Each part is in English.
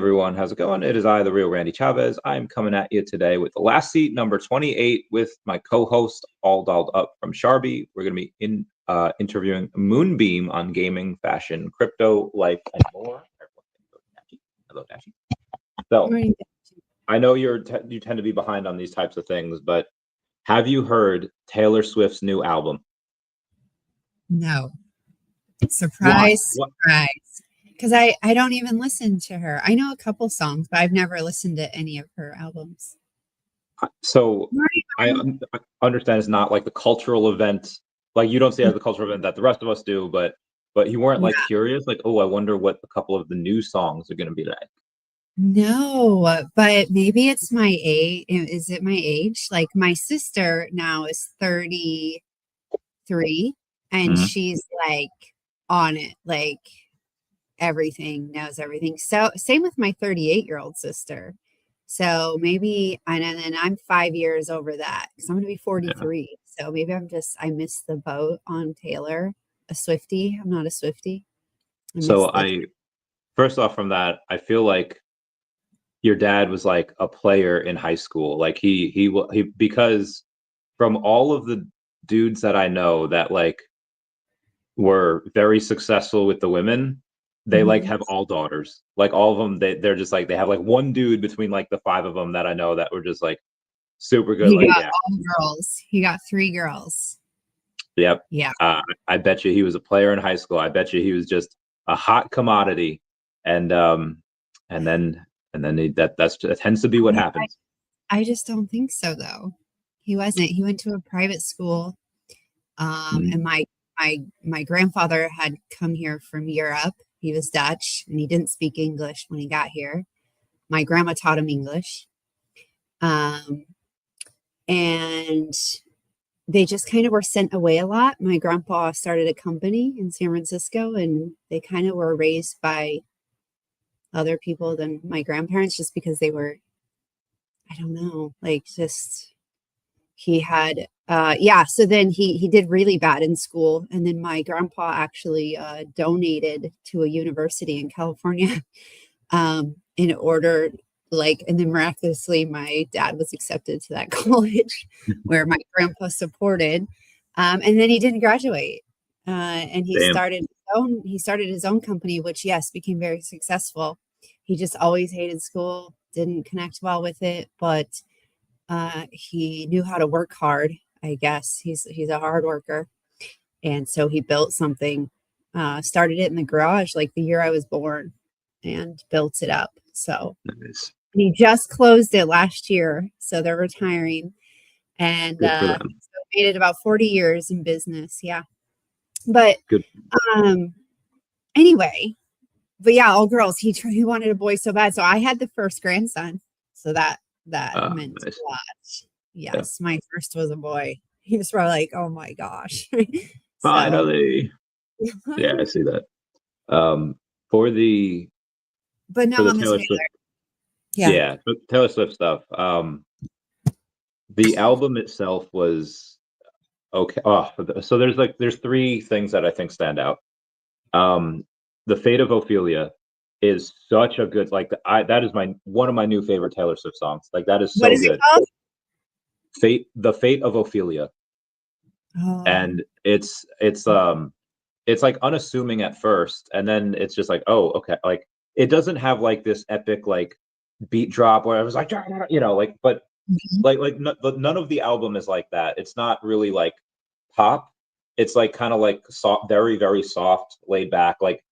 everyone, how's it going? It is I, the real Randy Chavez. I'm coming at you today with the last seat, number 28, with my co-host, all dolled up from Sharby. We're going to be interviewing Moonbeam on gaming, fashion, crypto, life, and more. Hello, Dashi. So, I know you tend to be behind on these types of things, but have you heard Taylor Swift's new album? No. Surprise, surprise. Because I don't even listen to her. I know a couple songs, but I've never listened to any of her albums. So I understand it's not like the cultural event, like you don't see it as the cultural event that the rest of us do, but you weren't like curious, like, oh, I wonder what a couple of the new songs are going to be like. No, but maybe it's my age. Is it my age? Like my sister now is 33 and she's like on it, like everything, knows everything. So same with my 38-year-old sister. So maybe, and then I'm 5 years over that because I'm going to be 43. Yeah. So maybe I missed the boat on Taylor, a Swiftie. I'm not a Swiftie. First off from that, I feel like your dad was like a player in high school. Like he because from all of the dudes that I know that like were very successful with the women, they like have all daughters. Like all of them, they're just like, they have like one dude between like the 5 of them that I know that were just like super good. He got all girls. He got 3 girls. Yep. Yeah. I bet you he was a player in high school. I bet you he was just a hot commodity. And then that tends to be what happens. I just don't think so though. He wasn't. He went to a private school. And my grandfather had come here from Europe. He was Dutch and he didn't speak English when he got here. My grandma taught him English. And they just kind of were sent away a lot. My grandpa started a company in San Francisco and they kind of were raised by other people than my grandparents just because they were, I don't know, like just, he had, so then he did really bad in school. And then my grandpa actually donated to a university in California in order, like, and then miraculously my dad was accepted to that college where my grandpa supported. And then he didn't graduate. And he started his own company, which yes, became very successful. He just always hated school, didn't connect well with it, but he knew how to work hard. I guess he's a hard worker. And so he built something, started it in the garage like the year I was born and built it up. So nice. He just closed it last year. So they're retiring and so made it about 40 years in business. Yeah. But anyway, but yeah, all girls, he wanted a boy so bad. So I had the first grandson. So that meant a lot. Yes, my first was a boy. He was probably like, oh my gosh. Finally. Yeah, I see that. For the Taylor Swift, Taylor Swift stuff. The album itself was okay. So there's 3 things that I think stand out. The Fate of Ophelia is such a good, like that is one of my new favorite Taylor Swift songs. Like that is so good. It called? The Fate of Ophelia. Oh. And it's like unassuming at first, and then it's just like, oh, okay. Like it doesn't have like this epic like beat drop where I was like, you know, like, but like none of the album is like that. It's not really like pop. It's like kind of like soft, very, very soft, laid back. Like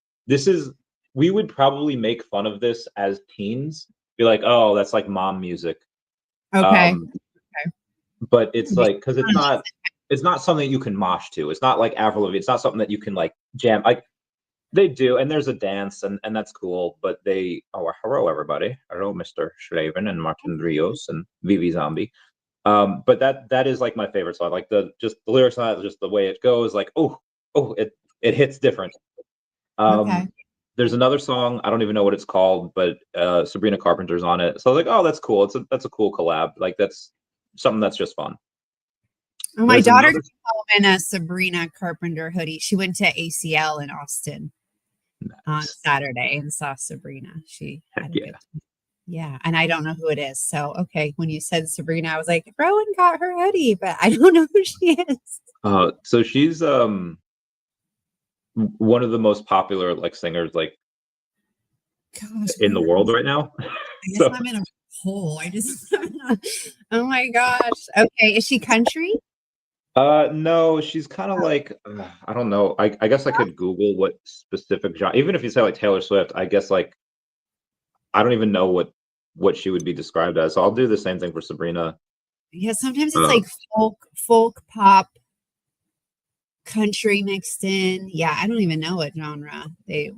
we would probably make fun of this as teens, be like, oh, that's like mom music. Okay. But it's like, because it's not something you can mosh to. It's not like Avril Lavigne. It's not something that you can like jam. Like they do, and there's a dance, and that's cool. But hello everybody, hello Mr. Schraven and Martin Rios and VeVe Zombie. But that is like my favorite song. Like the lyrics on that, just the way it goes. Like it hits different. There's another song, I don't even know what it's called, but Sabrina Carpenter's on it. So I was like, oh, that's cool. That's a cool collab. Like that's something that's just fun. Oh, my daughter came home in a Sabrina Carpenter hoodie. She went to ACL in Austin. on Nice. Saturday and saw Sabrina. She Heck had a yeah. good time. Yeah, and I don't know who it is. So okay, when you said Sabrina, I was like, Rowan got her hoodie, but I don't know who she is. So she's one of the most popular like singers like Gosh, in the where world right now. I guess So I'm in a hole. I just oh my gosh. Okay, is she country? no, she's kind of like I don't know. I guess I could Google what specific genre. Even if you say like Taylor Swift, I guess like I don't even know what she would be described as. So I'll do the same thing for Sabrina. Yeah, sometimes it's Uh, like folk pop, country mixed in. Yeah, I don't even know what genre they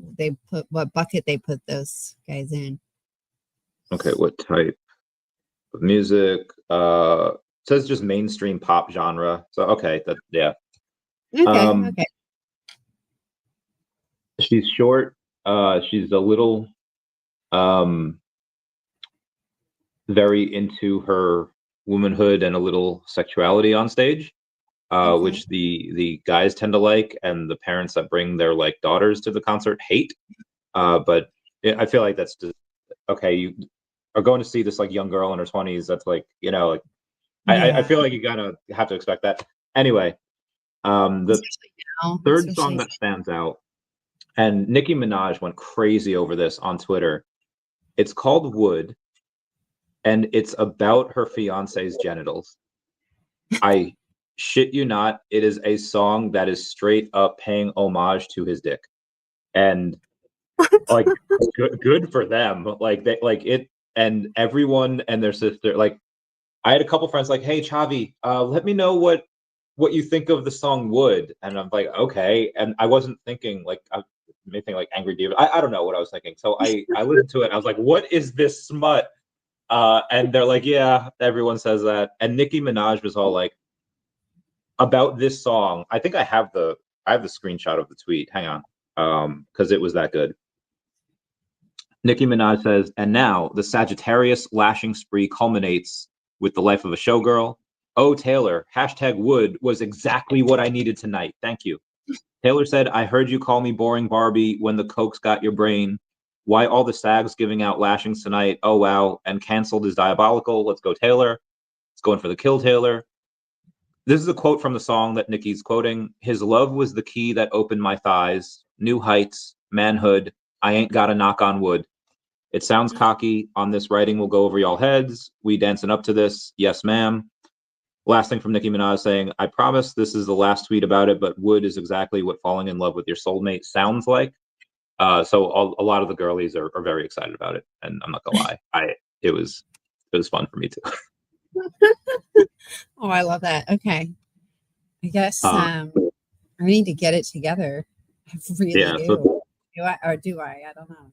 put what bucket they put those guys in. okay, what type of music? It says just mainstream pop genre. So okay, that yeah. Okay, Um, okay. she's short. She's a little um very into her womanhood and a little sexuality on stage, Okay. which the guys tend to like, and the parents that bring their like daughters to the concert hate. But I feel like that's just okay. You are going to see this like young girl in her 20s. That's like like I Yeah. feel like you gotta have to expect that. Anyway, the Especially now. third song Especially that stands out, and Nicki Minaj went crazy over this on Twitter. It's called Wood, and it's about her fiance's genitals. I shit you not, it is a song that is straight up paying homage to his dick. And like good for them. Like they like it and everyone and their sister. Like I had a couple friends like, "Hey Chavi, let me know what you think of the song Wood." And I'm like, "Okay." And I wasn't thinking like I may think like Angry David. I don't know what I was thinking. So I listened to it. I was like, "What is this smut?" And they're like, "Yeah, everyone says that." And Nicki Minaj was all like, about this song. I think I have the screenshot of the tweet. Hang on. Because it was that good. Nicki Minaj says, and now the Sagittarius lashing spree culminates with the life of a showgirl. Oh, Taylor, hashtag wood was exactly what I needed tonight. Thank you. Taylor said, I heard you call me boring Barbie when the Coke's got your brain. Why all the sags giving out lashings tonight? Oh, wow. And canceled is diabolical. Let's go, Taylor. It's going for the kill, Taylor. This is a quote from the song that Nicki's quoting. His love was the key that opened my thighs. New heights, manhood. I ain't got to knock on wood. It sounds cocky. On this writing will go over y'all heads. We dancing up to this. Yes, ma'am. Last thing from Nicki Minaj saying, I promise this is the last tweet about it, but wood is exactly what falling in love with your soulmate sounds like. So a lot of the girlies are very excited about it, and I'm not gonna lie, it was it was fun for me too. Oh, I love that. Okay. I guess Uh, I need to get it together. I really yeah, do. so Do I or do I? I don't know.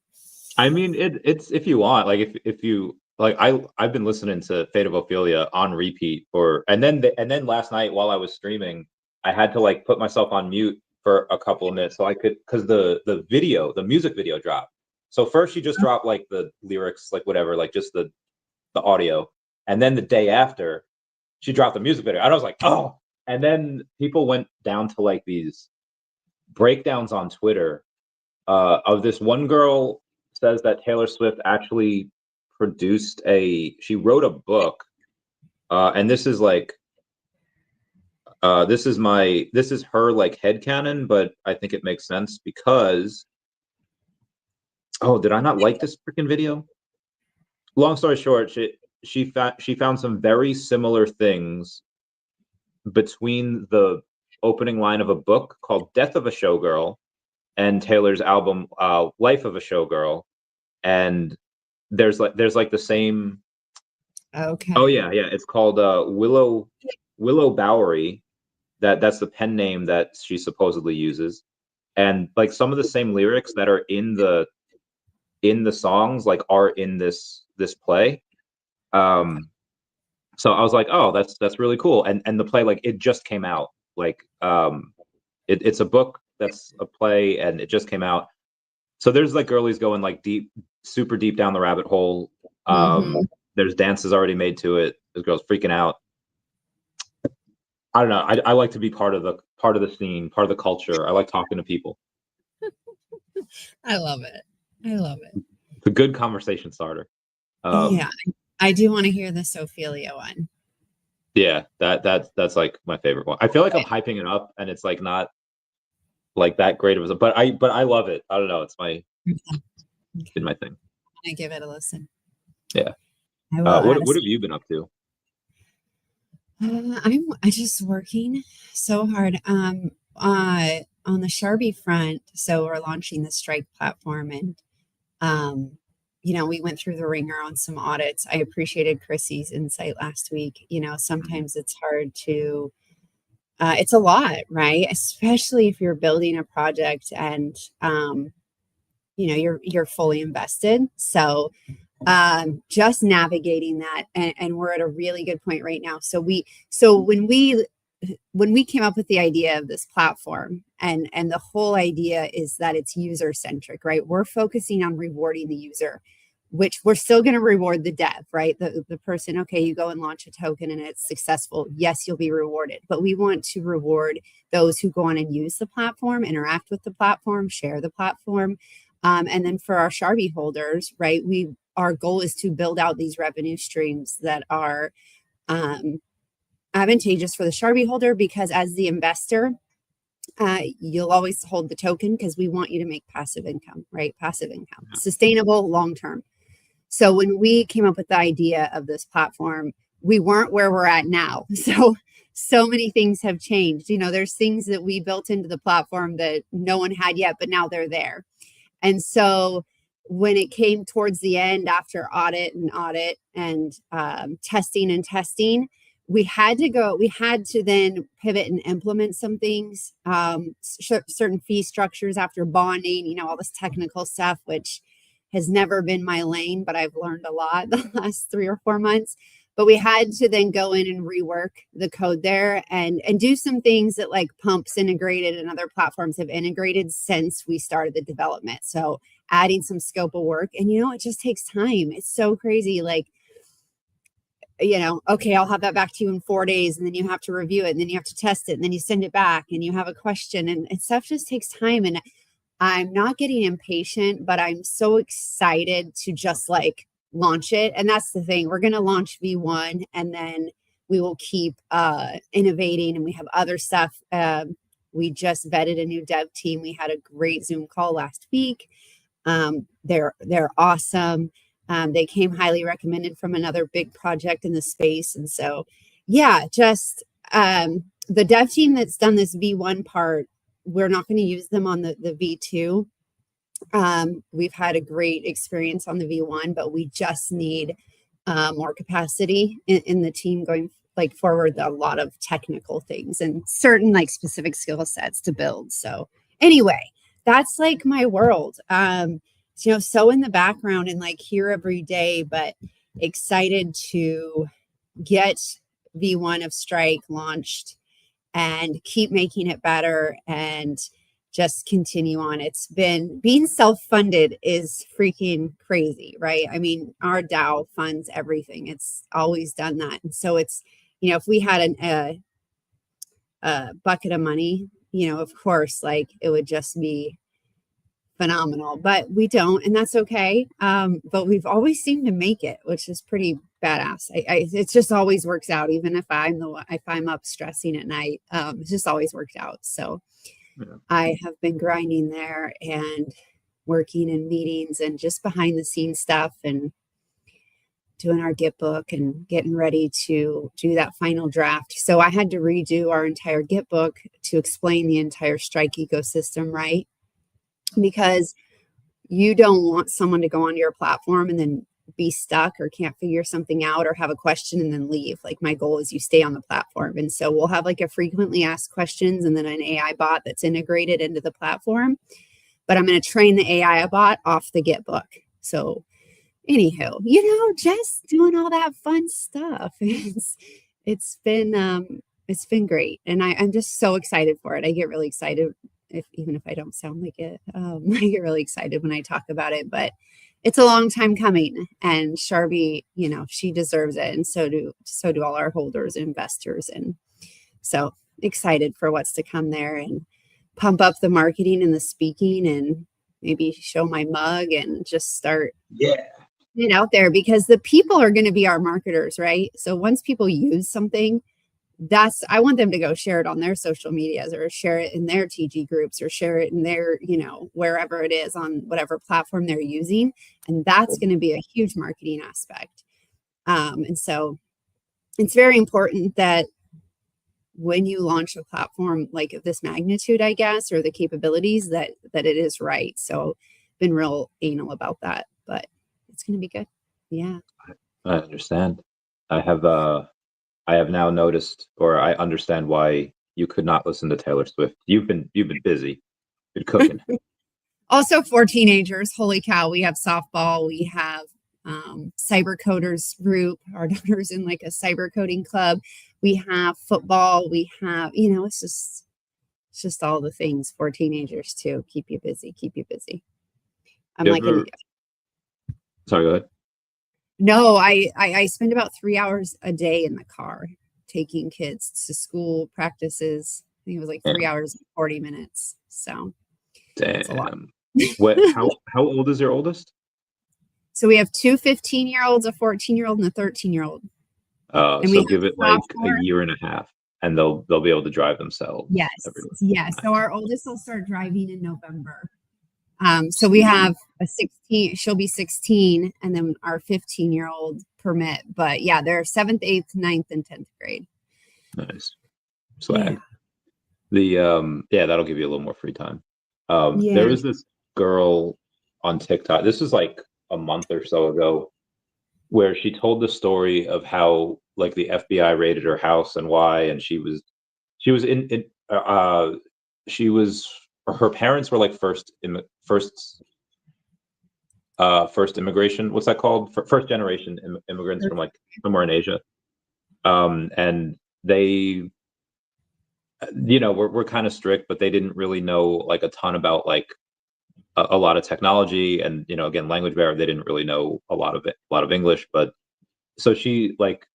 I mean, it's if you want, like if you like, I've been listening to Fate of Ophelia on repeat for, and then last night while I was streaming, I had to like put myself on mute for a couple of minutes so I could because the music video dropped. So first she just dropped like the lyrics, like whatever, like just the audio, and then the day after she dropped the music video. And I was like, oh, and then people went down to like these breakdowns on Twitter of this one girl says that Taylor Swift actually she wrote a book, and this is like, this is her like headcanon, but I think it makes sense because, oh, did I not like this freaking video? Long story short, she found some very similar things between the opening line of a book called Death of a Showgirl and Taylor's album Life of a Showgirl, and there's like the same. Oh Okay. yeah, yeah. It's called Willow Bowery. That's the pen name that she supposedly uses, and like some of the same lyrics that are in the songs like are in this play. Um, so I was like, oh, that's really cool. And the play like it just came out. Like it's a book that's a play, and it just came out. So there's like girlies going like deep, super deep down the rabbit hole. Mm-hmm. There's dances already made to it. There's girls freaking out. I don't know. I like to be part of the scene, part of the culture. I like talking to people. I love it. I love it. It's a good conversation starter. Yeah, I do want to hear the Ophelia one. Yeah, that's like my favorite one. I feel like I'm hyping it up, and it's like not like that great of a, but I love it. I don't know. It's my been my thing. I give it a listen. Yeah. I will. What have you been up to? I'm just working so hard. On the Sharby front, so we're launching the Strike platform, and we went through the ringer on some audits. I appreciated Chrissy's insight last week. Sometimes it's hard to, it's a lot, right? Especially if you're building a project and, you're fully invested. So, just navigating that, and we're at a really good point right now. So when we came up with the idea of this platform, and the whole idea is that it's user centric, right? We're focusing on rewarding the user, which we're still going to reward the dev, right? The person, okay, you go and launch a token and it's successful. Yes, you'll be rewarded, but we want to reward those who go on and use the platform, interact with the platform, share the platform. And then for our Sharby holders, right, our goal is to build out these revenue streams that are advantageous for the Sharby holder, because as the investor, you'll always hold the token because we want you to make passive income, right? Passive income, sustainable, long-term. So when we came up with the idea of this platform, we weren't where we're at now. So many things have changed. There's things that we built into the platform that no one had yet, but now they're there. And so when it came towards the end, after audit and testing, we had to then pivot and implement some things, certain fee structures after bonding, all this technical stuff, which has never been my lane, but I've learned a lot the last 3 or 4 months. But we had to then go in and rework the code there and do some things that like Pumps integrated and other platforms have integrated since we started the development. So adding some scope of work, and it just takes time. It's so crazy. Like, okay, I'll have that back to you in 4 days, and then you have to review it, and then you have to test it, and then you send it back, and you have a question, and stuff just takes time. And I'm not getting impatient, but I'm so excited to just like launch it. And that's the thing. We're going to launch V1, and then we will keep innovating, and we have other stuff. We just vetted a new dev team. We had a great Zoom call last week. They're awesome. They came highly recommended from another big project in the space. And so, yeah, just the dev team that's done this V1 part, we're not going to use them on the V2. We've had a great experience on the V1, but we just need more capacity in the team going like forward. A lot of technical things and certain like specific skill sets to build. So anyway, that's like my world. So in the background and like here every day, but excited to get V1 of Strike launched and keep making it better and just continue on. It's been being self-funded is freaking crazy, right? I mean, our DAO funds everything. It's always done that. And so it's, if we had a bucket of money, of course, like it would just be phenomenal, but we don't, and that's okay. But we've always seemed to make it, which is pretty badass. It just always works out, even if I'm up stressing at night. It just always worked out. So yeah. I have been grinding there and working in meetings and just behind the scenes stuff and doing our Git book and getting ready to do that final draft. So I had to redo our entire Git book to explain the entire Strike ecosystem, right? Because you don't want someone to go onto your platform and then be stuck or can't figure something out or have a question and then leave. Like my goal is you stay on the platform. And so we'll have like a frequently asked questions and then an AI bot that's integrated into the platform. But I'm going to train the AI bot off the Git book. So anywho, just doing all that fun stuff. It's been great. And I'm just so excited for it. I get really excited even if I don't sound like it. I get really excited when I talk about it, but it's a long time coming, and Sharby, she deserves it. And so do all our holders and investors. And so excited for what's to come there and pump up the marketing and the speaking and maybe show my mug and just start Yeah. it out there, because the people are going to be our marketers, right? So once people use something, I want them to go share it on their social medias, or share it in their TG groups, or share it in their, wherever it is on whatever platform they're using. And that's going to be a huge marketing aspect. And so it's very important that when you launch a platform like of this magnitude, I guess, or the capabilities, that it is right. So been real anal about that, but it's going to be good. Yeah. I understand. I have now noticed, or I understand why you could not listen to Taylor Swift. You've been busy, been cooking. Also, for teenagers, holy cow, we have softball, we have cyber coders group, our daughters in like a cyber coding club, we have football, we have, it's just all the things for teenagers to keep you busy. I'm You like, ever- Sorry, go ahead. no, I spend about 3 hours a day in the car taking kids to school practices. I think it was like 3 hours and 40 minutes. So it's a lot. How old is your oldest? So we have two 15-year-olds, a 14-year-old, and a 13-year-old. So give it like a year and a half, and they'll be able to drive themselves. Yes. Yes. So our oldest will start driving in November. So we have a 16, she'll be 16, and then our 15-year-old permit. But yeah, they're 7th, 8th, 9th, and 10th grade. Nice. Swag. Yeah. That'll give you a little more free time. There was this girl on TikTok. This was like a month or so ago, where she told the story of how like the FBI raided her house and why, and her parents were like first immigration. What's that called? First generation immigrants from like somewhere in Asia. And they, were kind of strict, but they didn't really know like a ton about like a lot of technology, and again, language barrier. They didn't really know a lot of English, but so she like,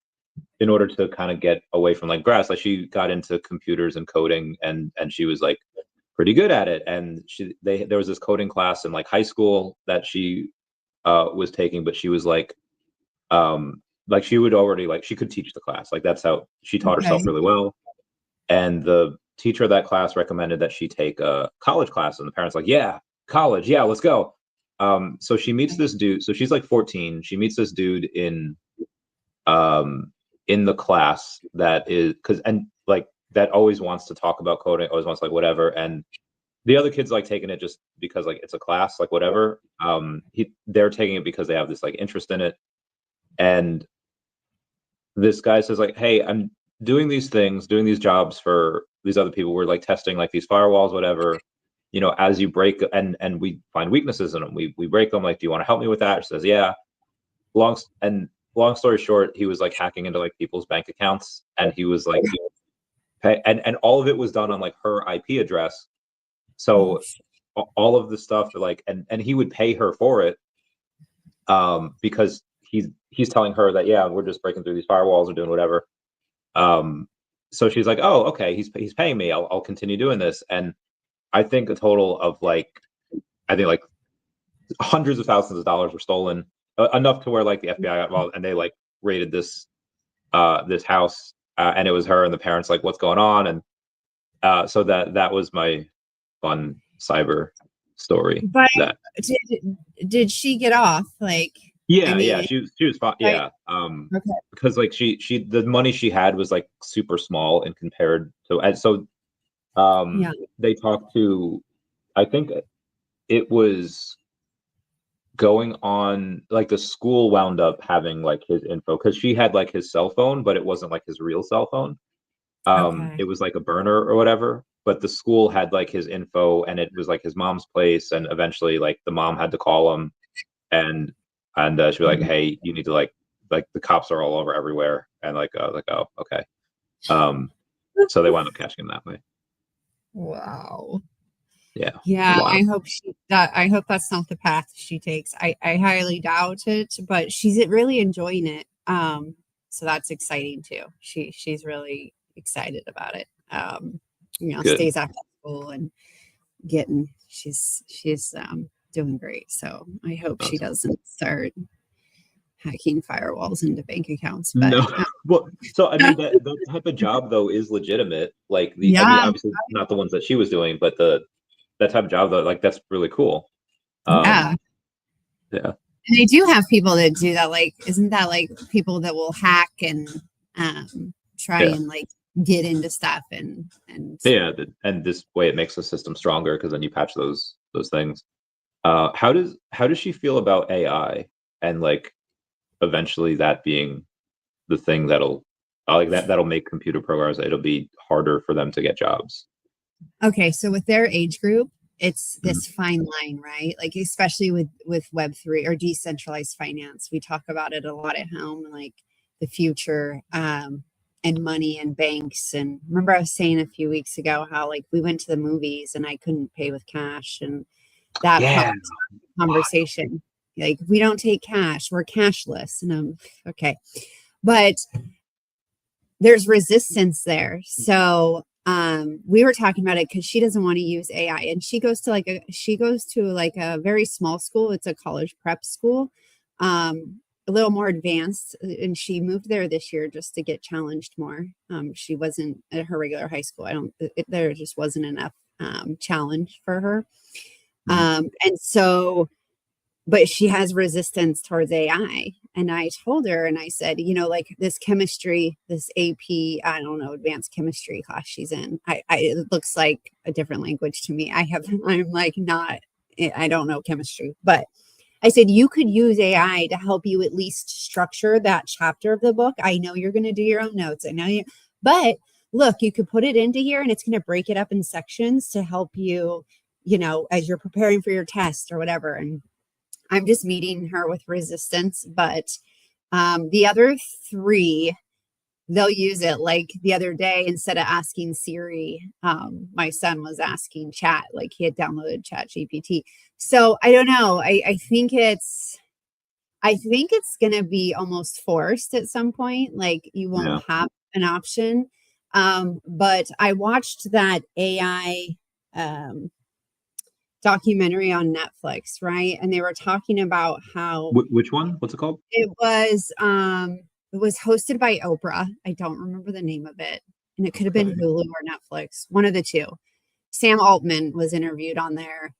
in order to kind of get away from like grass, like she got into computers and coding, and she was like pretty good at it. And there was this coding class in like high school that she was taking, but she was like she would already like, she could teach the class, like that's how she taught herself really well. And the teacher of that class recommended that she take a college class, and the parents like, yeah, college, yeah, let's go. So she meets this dude. So she's like 14. She meets this dude in the class that is that always wants to talk about coding, always wants like whatever. And the other kids like taking it just because like it's a class, like whatever. They're taking it because they have this like interest in it. And this guy says like, hey, I'm doing these things, doing these jobs for these other people. We're like testing like these firewalls, whatever. As you break and we find weaknesses in them, we break them. Like, do you want to help me with that? She says, yeah. Long story short, he was like hacking into like people's bank accounts, and he was like, and all of it was done on like her IP address. So all of the stuff like, and he would pay her for it, because he's telling her that, yeah, we're just breaking through these firewalls or doing whatever. So she's like, oh, okay, he's paying me. I'll continue doing this. And I think a total of like hundreds of thousands of dollars were stolen, enough to where like the FBI got involved, and they like raided this house, and it was her and the parents like, what's going on? And so that was my fun cyber story. But did she get off? Like, yeah, she was fine. Right? Yeah, because like she the money she had was like super small and compared to, and so they talked to, I think it was going on, like the school wound up having like his info, because she had like his cell phone, but it wasn't like his real cell phone. It was like a burner or whatever, but the school had like his info, and it was like his mom's place, and eventually like the mom had to call him, and she'd be like, hey, you need to like the cops are all over everywhere, and like oh, okay. So they wound up catching him that way. Wow. Yeah. I hope I hope that's not the path she takes. I highly doubt it, but she's really enjoying it. So that's exciting too. She's really excited about it. Good. Stays after school and she's doing great. So I hope she Awesome. doesn't start hacking firewalls into bank accounts. But No, well, so I mean that type of job though is legitimate. Like I mean, yeah, obviously not the ones that she was doing, but that type of job though, like that's really cool. yeah. Yeah, And they do have people that do that. Like, isn't that like people that will hack and try yeah, and like get into stuff and yeah. And this way it makes the system stronger because then you patch those things. How does she feel about AI and like eventually that being the thing that'll make computer programmers, it'll be harder for them to get jobs. Okay, so with their age group, it's Mhm. this fine line, right? Like especially with Web3 or decentralized finance, we talk about it a lot at home, like the future and money and banks. And remember, I was saying a few weeks ago how like we went to the movies and I couldn't pay with cash, and that Yeah. prompted a conversation. Like we don't take cash, we're cashless, and I'm okay, but there's resistance there. So we were talking about it because she doesn't want to use AI, and she goes to like a very small school. It's a college prep school, a little more advanced, and she moved there this year just to get challenged more. She wasn't at her regular high school. There just wasn't enough challenge for her. Mhm. And so but she has resistance towards AI. And I told her, and I said, like this chemistry, this AP, I don't know, advanced chemistry class she's in, it looks like a different language to me. I'm like, not, I don't know chemistry, but I said, you could use AI to help you at least structure that chapter of the book. I know you're going to do your own notes. I know you, but look, you could put it into here and it's going to break it up in sections to help you, as you're preparing for your test or whatever. And I'm just meeting her with resistance, but the other three, they'll use it. Like the other day, instead of asking Siri, my son was asking Chat, like he had downloaded Chat GPT. So I don't know. I think it's gonna be almost forced at some point. Like you won't Yeah. have an option. But I watched that AI documentary on Netflix, right? And they were talking about how Which one? What's it called? it was hosted by Oprah. I don't remember the name of it. And it could have been Okay. Hulu or Netflix, one of the two. Sam Altman was interviewed on there.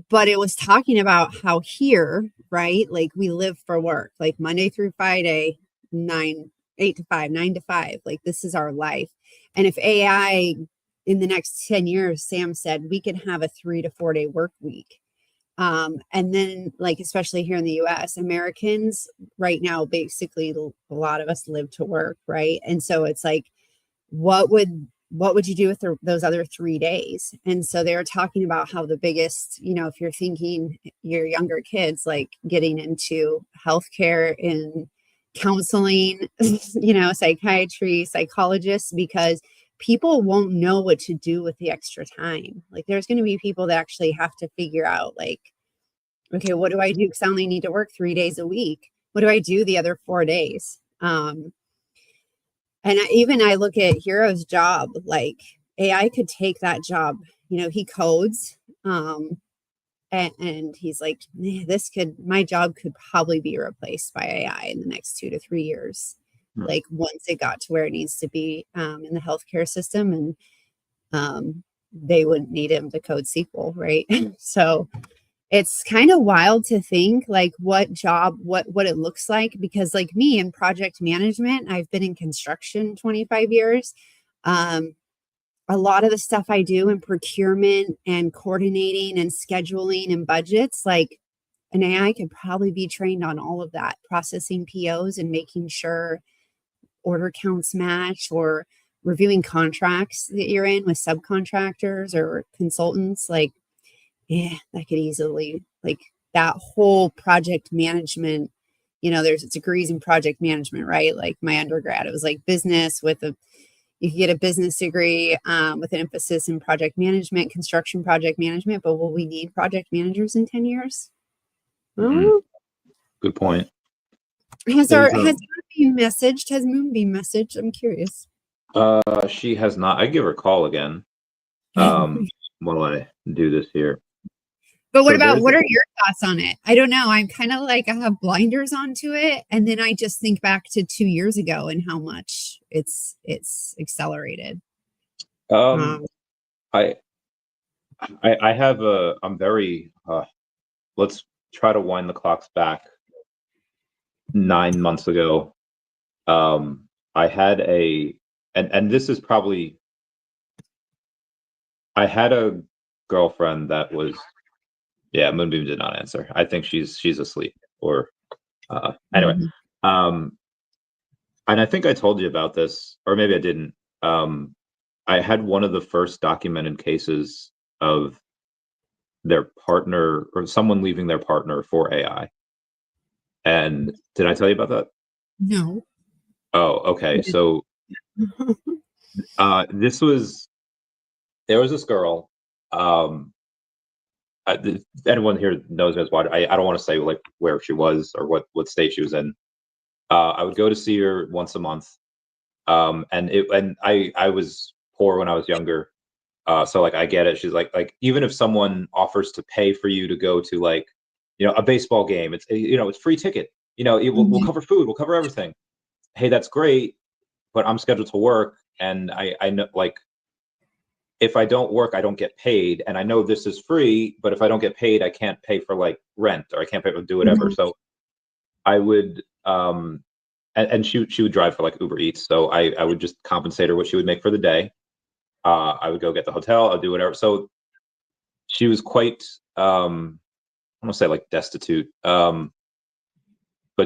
But it was talking about how here, right? Like we live for work, like Monday through Friday, 8 to 5, 9 to 5. Like this is our life. And if AI in the next 10 years, Sam said we could have a 3 to 4 day work week. And then like, especially here in the US, Americans right now, basically a lot of us live to work, right? And so it's like, what would you do with those other 3 days? And so they were talking about how the biggest, if you're thinking your younger kids, like getting into healthcare and counseling, psychiatry, psychologists, because people won't know what to do with the extra time. Like there's going to be people that actually have to figure out like, okay, what do I do? Because I only need to work 3 days a week. What do I do the other 4 days? And I look at Hero's job, like AI could take that job. He codes, and he's like, my job could probably be replaced by AI in the next 2 to 3 years. Hmm. Like once it got to where it needs to be in the healthcare system, and they wouldn't need him to code SQL, right? So it's kind of wild to think like what it looks like, because like me in project management, I've been in construction 25 years. A lot of the stuff I do in procurement and coordinating and scheduling and budgets, like an AI could probably be trained on all of that, processing POs and making sure order counts match, or reviewing contracts that you're in with subcontractors or consultants. Like yeah, that could easily, like that whole project management, there's degrees in project management, right? Like my undergrad, it was like business you could get a business degree with an emphasis in project management, construction project management. But will we need project managers in 10 years? Mhm. Oh, Good point. has There's Moonbeam messaged? I'm curious. she has not. I give her a call again. While I do this here. But what So about, there's what are your thoughts on it? I don't know. I'm kind of like, I have blinders onto it. And then I just think back to 2 years ago and how much it's accelerated. um I I have a I'm very let's try to wind the clocks back 9 months ago. I had a and this is probably I had a girlfriend that was yeah, Moonbeam did not answer. I think she's asleep or anyway. Mhm. Um and I think I told you about this, or maybe I didn't. Um I had one of the first documented cases of their partner or someone leaving their partner for AI. And did I tell you about that? No. Oh, okay. So this was there was this girl. Um, anyone here knows as what I don't want to say like where she was or what state she was in. I would go to see her once a month. And I was poor when I was younger. So like I get it. She's like even if someone offers to pay for you to go to like a baseball game, it's free ticket. We'll Mhm. cover food, we'll cover everything. Hey, that's great, but I'm scheduled to work, and I know like if I don't work, I don't get paid, and I know this is free, but if I don't get paid, I can't pay for like rent or I can't pay for do whatever. Mhm. So I would and she would drive for like Uber Eats, so I would just compensate her what she would make for the day. I would go get the hotel, I'll do whatever. So she was quite I don't say like destitute, but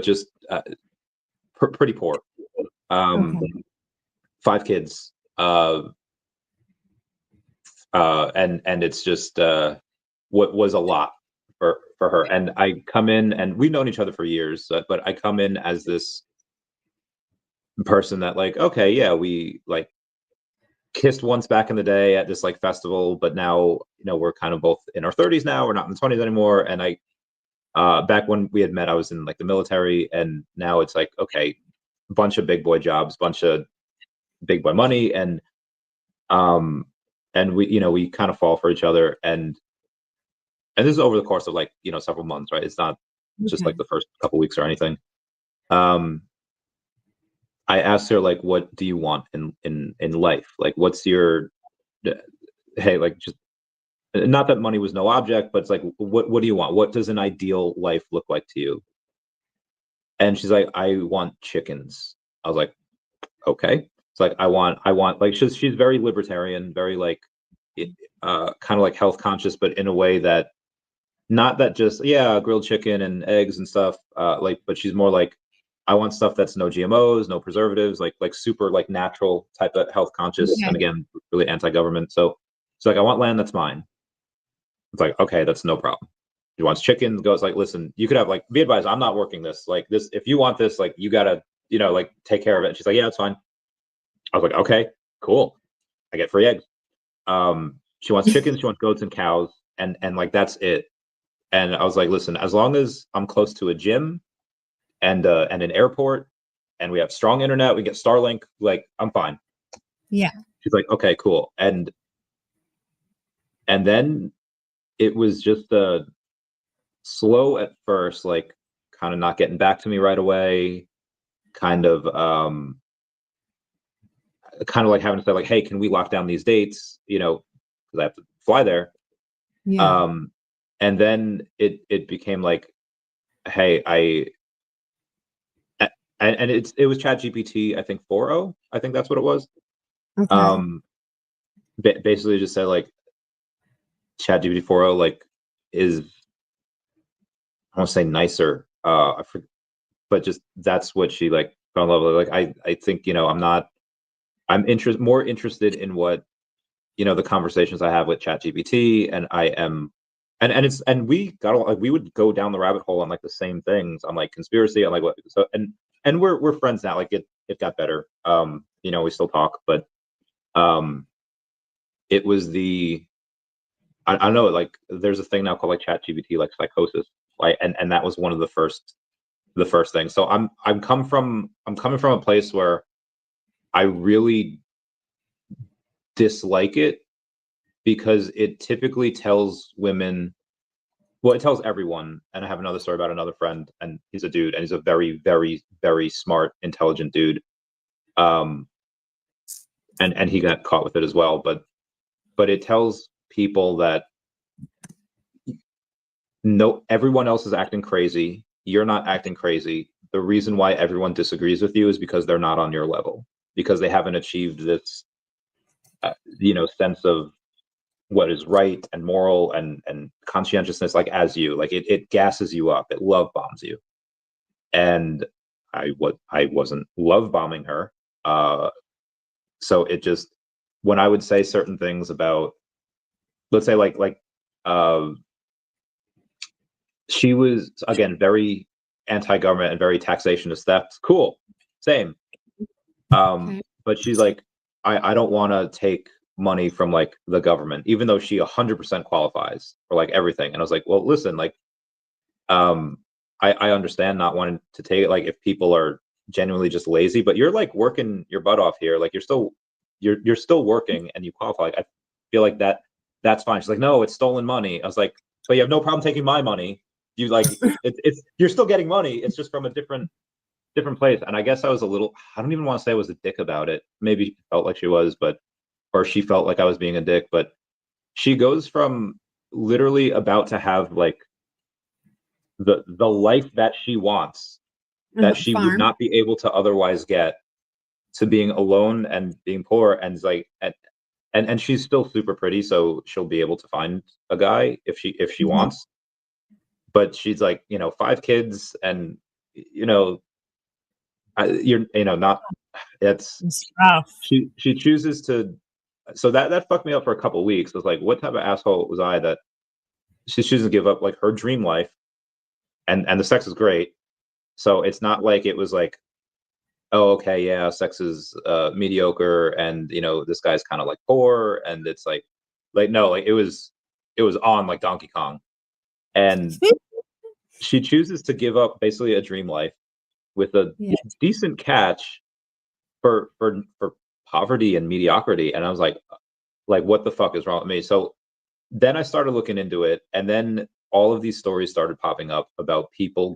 just pretty poor. Um, Okay. 5 kids, and it's just what was a lot for her. And I come in, and we've known each other for years, but I come in as this person that like, okay, yeah, we like kissed once back in the day at this like festival, but now we're kind of both in our 30s now. We're not in the 20s anymore, and I back when we had met, I was in like the military, and now it's like okay, bunch of big boy jobs, bunch of big boy money, um and we kind of fall for each other, and this is over the course of like several months, right? It's not just like Okay. the first couple weeks or anything. um I asked her like, what do you want in life? Like, what's your hey, like, just not that money was no object, but it's like, what do you want? What does an ideal life look like to you? And she's like, I want chickens. I was like, okay. It's like I want like she's very libertarian, very like kind of like health conscious, but in a way that not that just yeah, grilled chicken and eggs and stuff. Like, but she's more like I want stuff that's no GMOs, no preservatives, like super like natural type of health conscious, and Okay. again, really anti-government. So it's like I want land that's mine. It's like okay, that's no problem. He wants chicken. Goes like, listen, you could have like be advised. I'm not working this. Like this, if you want this, like you gotta like take care of it. And she's like, yeah, it's fine. I was like, okay, cool. I get free eggs. She wants chickens, she wants goats and cows, and like that's it. And I was like, listen, as long as I'm close to a gym and an airport, and we have strong internet, we get Starlink, like I'm fine. Yeah. She's like, okay, cool. And then it was just slow at first, like kind of not getting back to me right away, kind of like having to say like, hey, can we lock down these dates? Because I have to fly there. Yeah. Um, and then it became like, hey, and it was Chat GPT, I think 4.0, I think that's what it was. Okay. Um, basically just said like Chat GPT 4.0 like is I want to say nicer, but just that's what she like fell in love with. Like I think more interested in what the conversations I have with Chat GPT, and I am and we got like we would go down the rabbit hole on like the same things on like conspiracy on like what so and we're friends now. Like it got better. We still talk, but um it was I don't know, like there's a thing now called like Chat GPT like psychosis, like and that was one of the first things. So I'm coming from a place where I really dislike it because it typically tells women well, it tells everyone. And I have another story about another friend, and he's a dude, and he's a very, very, very smart, intelligent dude. And he got caught with it as well. But it tells people that no, everyone else is acting crazy. You're not acting crazy. The reason why everyone disagrees with you is because they're not on your level, because they haven't achieved this, sense of what is right and moral and conscientiousness, like as you, like it gasses you up, it love bombs you. And I wasn't love bombing her. So it just, when I would say certain things about, let's say uh, she was again very anti-government and very taxation of theft. Cool, same. Okay. But she's like, I don't want to take money from like the government, even though she 100% qualifies for like everything. And I was like, well, listen, like, I understand not wanting to take it. Like, if people are genuinely just lazy, but you're like working your butt off here. Like, you're still working and you qualify. Like, I feel like that's fine. She's like, no, it's stolen money. I was like, but you have no problem taking my money. You like, it's you're still getting money. It's just from a different place. And I guess I was a little, I don't even want to say I was a dick about it. Maybe she felt like she was, or she felt like I was being a dick. But she goes from literally about to have like the life that she wants, that she would Farm. not be able to otherwise get, to being alone and being poor. And like, and she's still super pretty, so she'll be able to find a guy if she wants. But she's like, 5 kids, and not, it's, It's rough. she chooses to, so that fucked me up for a couple of weeks. I was like, what type of asshole was I that she chooses to give up like her dream life, and the sex is great. So it's not like it was like, oh, okay, yeah, sex is mediocre, and this guy's kind of like poor, and it's like no, like it was on like Donkey Kong. And she chooses to give up basically a dream life with a decent catch for poverty and mediocrity. And I was like, what the fuck is wrong with me? So then I started looking into it, and then all of these stories started popping up about people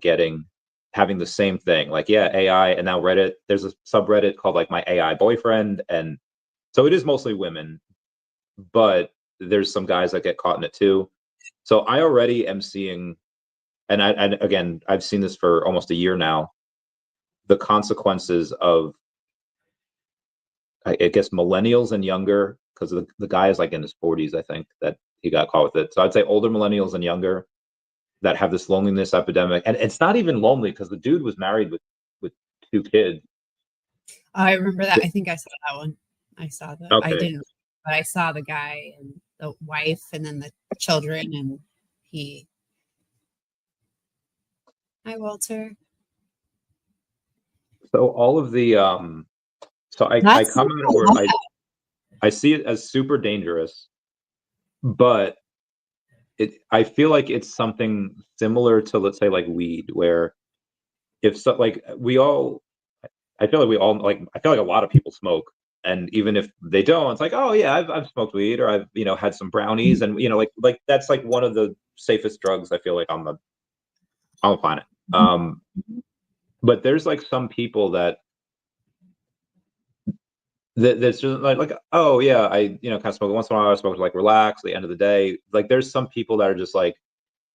having the same thing, like, yeah, AI. And now Reddit, there's a subreddit called like My AI Boyfriend, and so it is mostly women, but there's some guys that get caught in it too. So I already am seeing, and again, I've seen this for almost a year now, the consequences of, I guess, millennials and younger, because the guy is like in his 40s, I think, that he got caught with it. So I'd say older millennials and younger that have this loneliness epidemic. And it's not even lonely, because the dude was married with 2 kids. I remember that. I think I saw that one. I saw that. Okay. I didn't, but I saw the guy and the wife and then the children, and he. Hi, Walter. So all of the so I come at it where I see it as super dangerous, but I feel like it's something similar to, let's say, like weed, where if so, like I feel like we all, like, I feel like a lot of people smoke, and even if they don't, it's like, oh yeah, I've smoked weed, or I've had some brownies, and like that's like one of the safest drugs, I feel like, on the planet. But there's like some people that's just like, oh yeah, I kind of smoke once in a while. I smoke to like relax at the end of the day. Like, there's some people that are just like,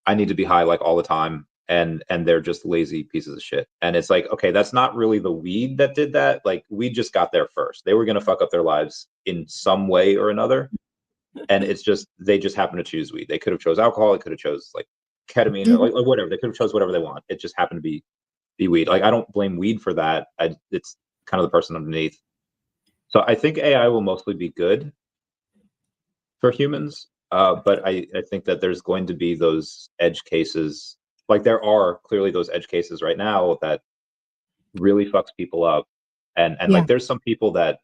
I need to be high like all the time, and they're just lazy pieces of shit. And it's like, okay, that's not really the weed that did that. Like, weed just got there first. They were gonna fuck up their lives in some way or another, and it's just, they just happen to choose weed. They could have chose alcohol. They could have chose like ketamine, or like whatever. They could have chose whatever they want. It just happened to be weed. Like, I don't blame weed for that. It's kind of the person underneath. So I think AI will mostly be good for humans, but I think that there's going to be those edge cases. Like, there are clearly those edge cases right now that really fucks people up, and like, there's some people that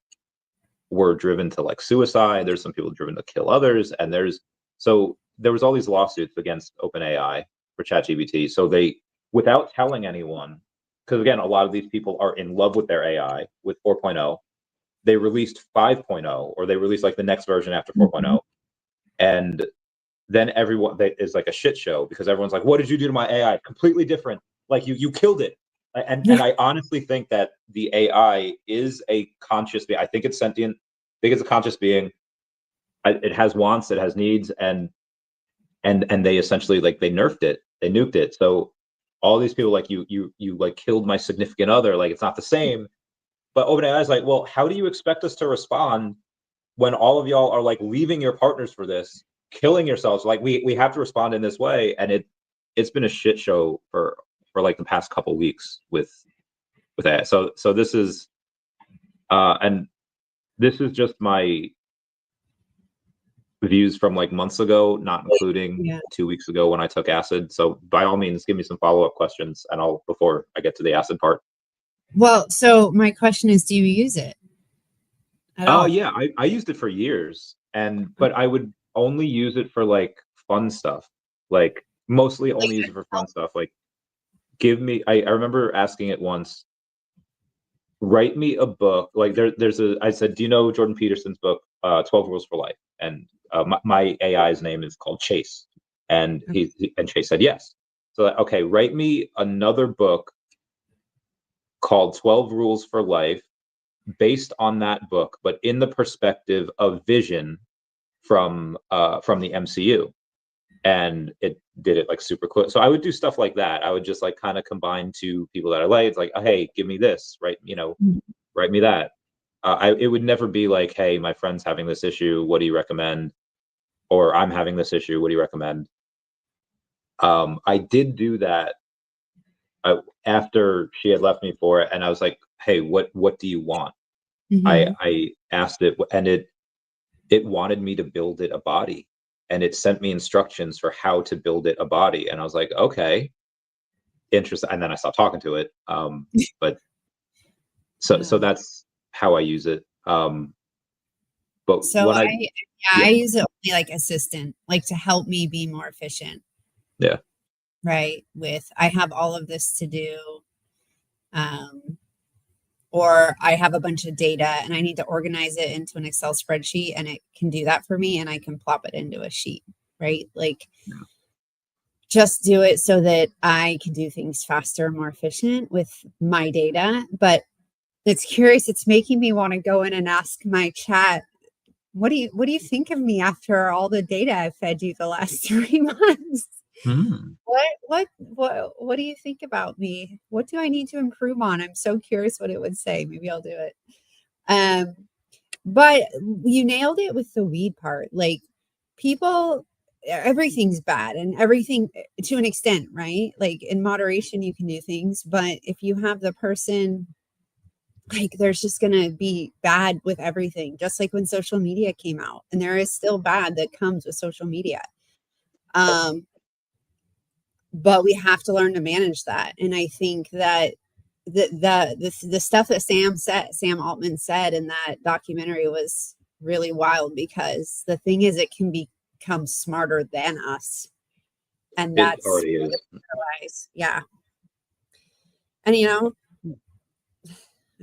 were driven to like suicide. There's some people driven to kill others, and there was all these lawsuits against OpenAI for ChatGPT. So they, without telling anyone, because again, a lot of these people are in love with their AI with 4.0. They released 5.0, or they released like the next version after 4.0. And then everyone is like a shit show because everyone's like, what did you do to my AI? Completely different. Like you killed it. And I honestly think that the AI is a conscious being. I think it's sentient. I think it's a conscious being. It has wants, it has needs, and they essentially, like, they nerfed it, they nuked it. So all these people like, you like killed my significant other, like it's not the same. But OpenAI is like, well, how do you expect us to respond when all of y'all are like leaving your partners for this, killing yourselves? Like we have to respond in this way, and it's been a shit show for like the past couple weeks with AI. So this is and this is just my views from like months ago, not including 2 weeks ago when I took acid. So by all means, give me some follow-up questions, and I'll, before I get to the acid part. Well, so my question is, do you use it at all? Yeah, I used it for years, but I would only use it for like fun stuff, like mostly only use it for fun stuff. Like give me, I remember asking it once, write me a book. Like I said, do you know Jordan Peterson's book, 12 Rules for Life? And my AI's name is called Chase, and and Chase said yes. So okay, write me another book called 12 Rules for Life, based on that book, but in the perspective of Vision from the MCU. And it did it like super quick. So I would do stuff like that. I would just like kind of combine two people that I like. It's like, oh, hey, give me this, right? Write me that. It would never be like, hey, my friend's having this issue, what do you recommend? Or I'm having this issue, what do you recommend? I did do that after she had left me for it, and I was like, hey, what do you want? I asked it, and it wanted me to build it a body, and it sent me instructions for how to build it a body, and I was like, okay, interesting. And then I stopped talking to it. But so that's how I use it. But so I use it only like assistant, like to help me be more efficient. Yeah. Right. I have all of this to do. Or I have a bunch of data and I need to organize it into an Excel spreadsheet, and it can do that for me, and I can plop it into a sheet, right? Like just do it so that I can do things faster and more efficient with my data. But it's curious. It's making me want to go in and ask my chat, what do you think of me after all the data I fed you the last 3 months? What do you think about me? What do I need to improve on? I'm so curious what it would say. Maybe I'll do it. But you nailed it with the weed part. Like people, everything's bad, and everything to an extent, right? Like in moderation, you can do things, but if you have the person, like there's just going to be bad with everything, just like when social media came out, and there is still bad that comes with social media. But we have to learn to manage that. And I think that the stuff that Sam Altman said in that documentary was really wild, because the thing is, it can become smarter than us. And that's already is. Yeah. And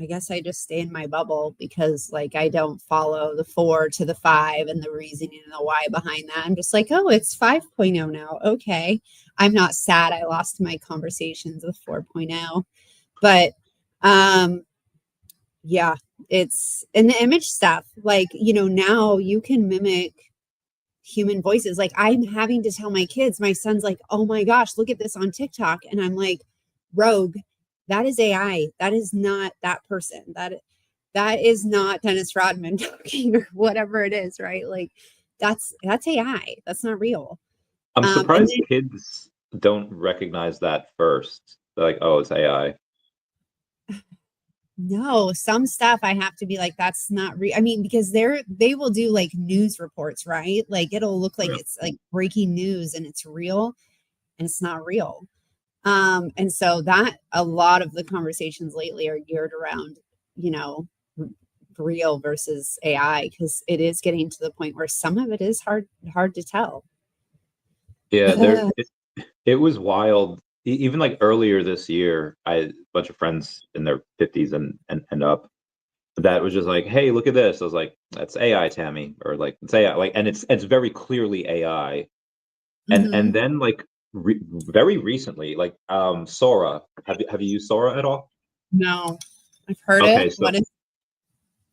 I guess I just stay in my bubble, because like I don't follow the 4 to the 5 and the reasoning and the why behind that. I'm just like, oh, it's 5.0 now. Okay. I'm not sad I lost my conversations with 4.0. But yeah, it's in the image stuff. Like, now you can mimic human voices. Like I'm having to tell my kids, my son's like, oh my gosh, look at this on TikTok. And I'm like, Rogue, that is AI. That is not that person. That is not Dennis Rodman talking, or whatever it is, right? Like that's AI. That's not real. I'm surprised kids don't recognize that first. They're like, oh, it's AI. No, some stuff I have to be like, that's not real. I mean, because they will do like news reports, right? Like it'll look like it's like breaking news and it's real, and it's not real. And so that a lot of the conversations lately are geared around, real versus AI, because it is getting to the point where some of it is hard to tell. Yeah, it was wild. Even like earlier this year, I had a bunch of friends in their 50s and up that was just like, hey, look at this. I was like, that's AI, Tammy, or like it's AI, like, and it's very clearly AI. And then like very recently, like Sora. Have you used Sora at all? No, I've heard Okay, it. What is?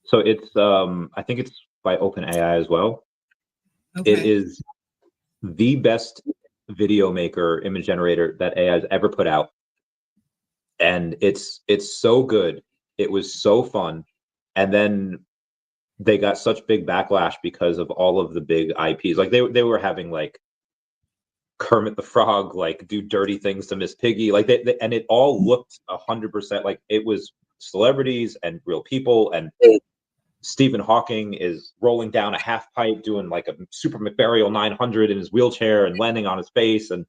so it's I think it's by OpenAI as well. It Okay. is the best video maker, image generator that AI has ever put out, and it's so good. It was so fun, and then they got such big backlash because of all of the big IPs. Like they were having like Kermit the Frog like do dirty things to Miss Piggy, like and it all looked 100% like it was celebrities and real people. And Stephen Hawking is rolling down a half pipe doing like a Super McBurial 900 in his wheelchair and landing on his face, and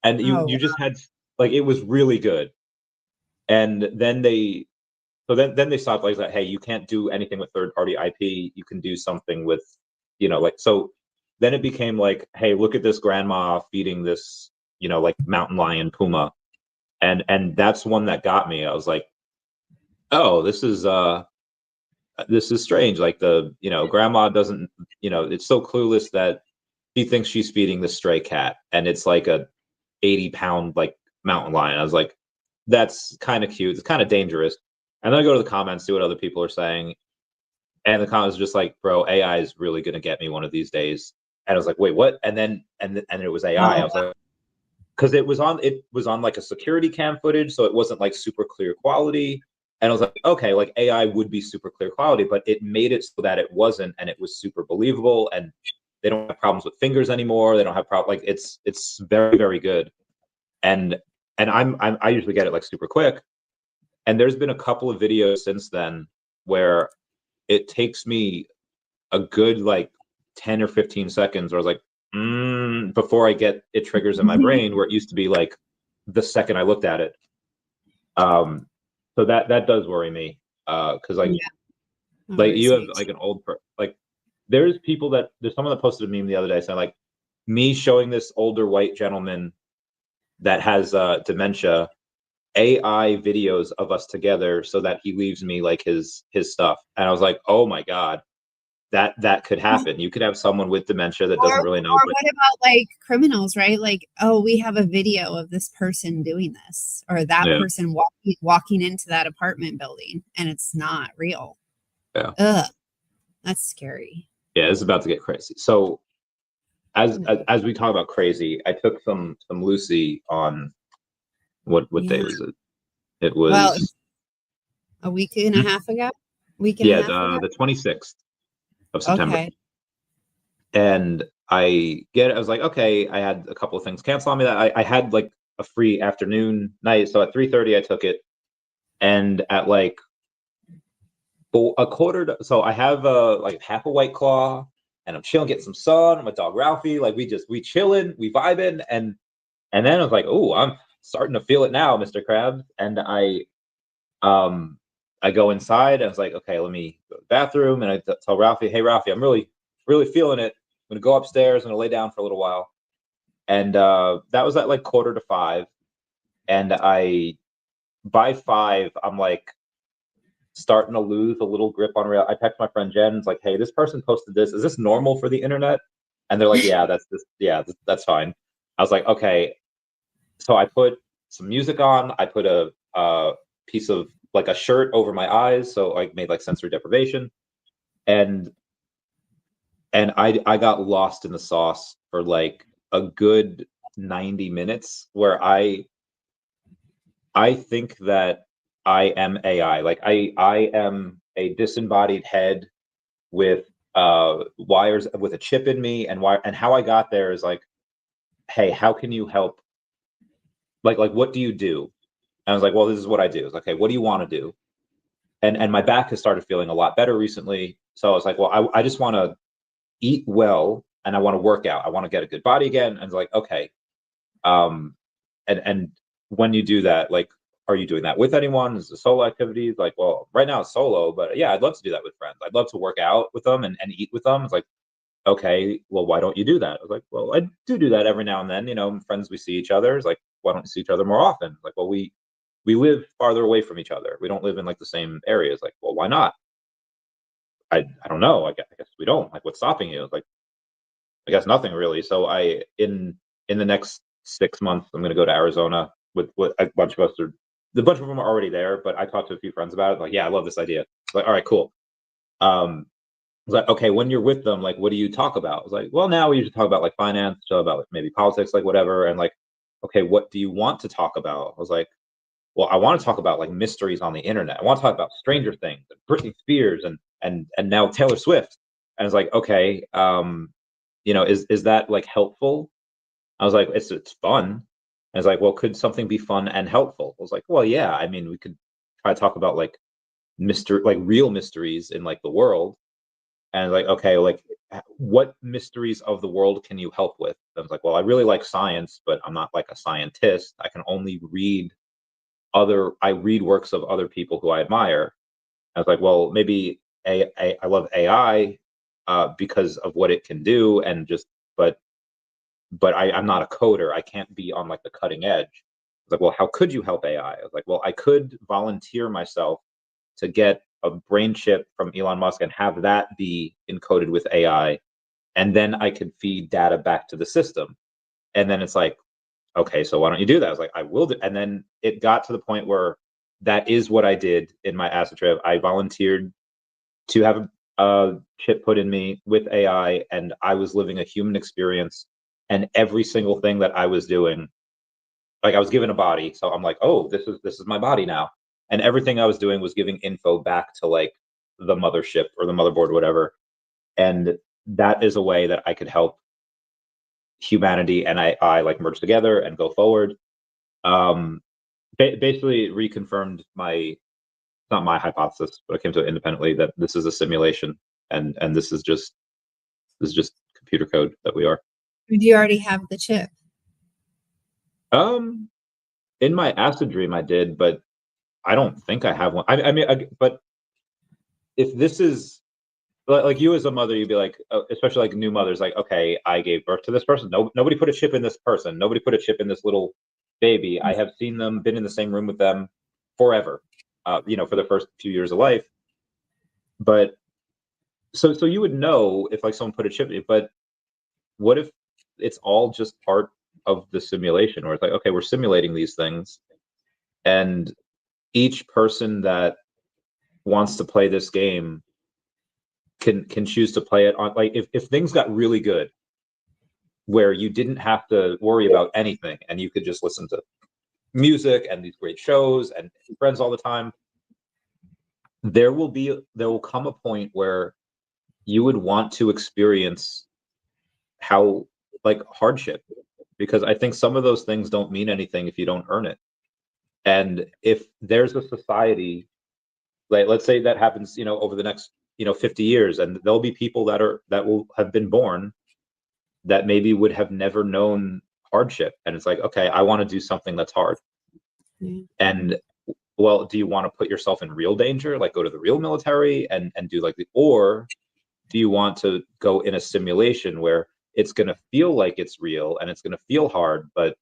Oh, you just had like it was really good. And then then they stopped like that. Hey, you can't do anything with third party IP. You can do something with, like so. Then it became like, hey, look at this grandma feeding this, like mountain lion puma, and that's one that got me. I was like, oh, this is strange. Like the grandma doesn't, it's so clueless that she thinks she's feeding the stray cat, and it's like a 80-pound like mountain lion. I was like, that's kind of cute. It's kind of dangerous. And then I go to the comments, see what other people are saying, and the comments are just like, bro, AI is really gonna get me one of these days. And I was like, wait, what? And then and it was AI. I oh, was like, because it was on like a security cam footage, so it wasn't like super clear quality. And I was like, okay, like AI would be super clear quality, but it made it so that it wasn't, and it was super believable. And they don't have problems with fingers anymore. They don't have like it's very, very good. And I usually get it like super quick. And there's been a couple of videos since then where it takes me a good like 10 or 15 seconds, or I was like, before I get it triggers in my brain, where it used to be like the second I looked at it. So that does worry me. Because like yeah. That like you worries have me like an like there's someone that posted a meme the other day saying like me showing this older white gentleman that has dementia AI videos of us together so that he leaves me like his stuff. And I was like, oh my God, that could too. happen. You could have someone with dementia that Or doesn't really know, but what about like criminals, right? Like, oh, we have a video of this person doing this, or that yeah, person walking into that apartment building, and it's not real. yeah, Ugh, that's scary. yeah, it's about to get crazy. So as Mm. as we talk about crazy, I took some Lucy on what day Yeah. was it? It Well, was a week and a half ago. Week and a yeah, half ago. the 26th of September. Okay. And I was like, okay, I had a couple of things cancel on me that I had like a free afternoon night. So at 3:30 I took it. And at like a quarter so I have like half a White Claw, and I'm chilling, getting some sun. My dog Ralphie, like we chilling, we vibing, and then I was like, oh, I'm starting to feel it now, Mr. Krabs. And um I go inside, and I was like, okay, let me go to the bathroom, and I tell Ralphie, hey Ralphie, I'm really, really feeling it. I'm gonna go upstairs, I'm gonna lay down for a little while. And that was at like 4:45. And by 5, I'm like starting to lose a little grip on real. I text my friend Jen, it's like, hey, this person posted this. Is this normal for the internet? And they're like, yeah, that's fine. I was like, okay. So I put some music on. I put a piece of like a shirt over my eyes, so I made like sensory deprivation, and I got lost in the sauce for like a good 90 minutes, where I think that I am AI. Like I am a disembodied head with wires, with a chip in me, and how I got there is like, hey, how can you help? Like what do you do? And I was like, well, this is what I do. It's like, okay, what do you want to do? And my back has started feeling a lot better recently. So I was like, well, I just want to eat well, and I want to work out. I want to get a good body again. And it's like, okay. Um and when you do that, like, are you doing that with anyone? Is it solo activities? Like, well, right now it's solo, but yeah, I'd love to do that with friends. I'd love to work out with them and eat with them. It's like, okay, well, why don't you do that? I was like, well, I do that every now and then. Friends, we see each other. It's like, why don't we see each other more often? Like, well, we live farther away from each other. We don't live in like the same areas. Like, well, why not? I don't know. I guess we don't. Like, what's stopping you? Like, I guess nothing really. So in the next 6 months, I'm going to go to Arizona with a bunch of us. The bunch of them are already there, but I talked to a few friends about it. Like, yeah, I love this idea. Like, all right, cool. I was like, okay, when you're with them, like, what do you talk about? I was like, well, now we usually talk about like finance, so about like, maybe politics, like whatever. And like, okay, what do you want to talk about? I was like, well, I want to talk about like mysteries on the internet. I want to talk about Stranger Things and Britney Spears and now Taylor Swift. And it's like, okay, is that like helpful? I was like, it's fun. And it's like, well, could something be fun and helpful? I was like, well, yeah. I mean, we could try to talk about like real mysteries in like the world, and like, okay, like what mysteries of the world can you help with? I was like, well, I really like science, but I'm not like a scientist. I can only read I read works of other people who I admire. I was like, well, maybe I love AI because of what it can do, and just but I'm not a coder. I can't be on like the cutting edge. I was like, well, how could you help AI? I was like, well, I could volunteer myself to get a brain chip from Elon Musk and have that be encoded with AI, and then I could feed data back to the system. And then it's like, okay, so why don't you do that? I was like, I will do. And then it got to the point where that is what I did in my acid trip. I volunteered to have a chip put in me with AI, and I was living a human experience. And every single thing that I was doing, like I was given a body, so I'm like, oh, this is my body now. And everything I was doing was giving info back to like the mothership or the motherboard, whatever. And that is a way that I could help humanity and I like merge together and go forward. Basically reconfirmed not my hypothesis, but I came to it independently, that this is a simulation, and this is just computer code that we are. Do you already have the chip? In my acid dream I did, but I don't think I have one. But if this is like you as a mother, you'd be like, especially like new mothers, like, okay, I gave birth to this person. No, nobody put a chip in this person. Nobody put a chip in this little baby. I have seen them, been in the same room with them forever, for the first few years of life. But so you would know if like someone put a chip in, but what if it's all just part of the simulation, where it's like, okay, we're simulating these things, and each person that wants to play this game can choose to play it on, like, if things got really good where you didn't have to worry about anything and you could just listen to music and these great shows and friends all the time, there will come a point where you would want to experience how like hardship, because I think some of those things don't mean anything if you don't earn it. And if there's a society, like let's say that happens, over the next 50 years, and there'll be people that will have been born that maybe would have never known hardship, and it's like, okay, I want to do something that's hard. And well, do you want to put yourself in real danger, like go to the real military and do like or do you want to go in a simulation where it's going to feel like it's real and it's going to feel hard, but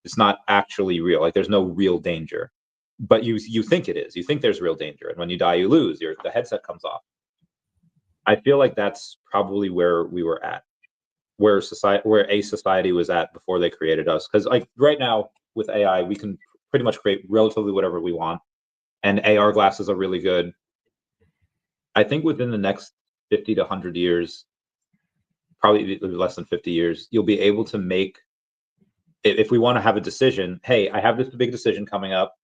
it's not actually real, like there's no real danger, but you think it is, you think there's real danger, and when you die you lose, the headset comes off. I feel like that's probably where we were at, where a society was at before they created us. Because like right now with AI, we can pretty much create relatively whatever we want, and AR glasses are really good. I think within the next 50 to 100 years, probably less than 50 years, you'll be able to make, if we want to have a decision, hey, I have this big decision coming up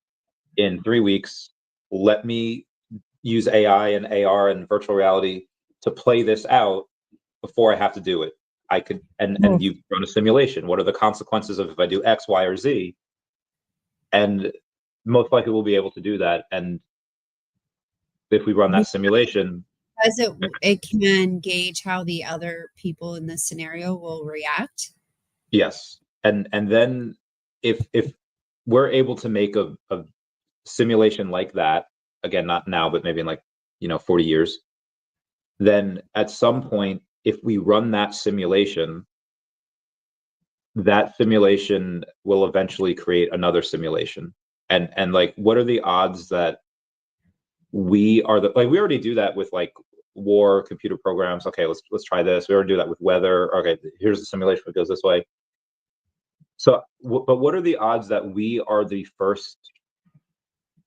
in 3 weeks, let me use AI and AR and virtual reality to play this out before I have to do it. I could, and you run a simulation. What are the consequences of if I do X, Y, or Z? And most likely we'll be able to do that. And if we run that simulation, as it can gauge how the other people in this scenario will react. Yes. And then if we're able to make a simulation like that, again, not now, but maybe in like 40 years, then at some point, if we run that simulation will eventually create another simulation. And like, what are the odds that we are we already do that with like war computer programs. Okay, let's try this. We already do that with weather. Okay, here's the simulation that goes this way. So, but what are the odds that we are the first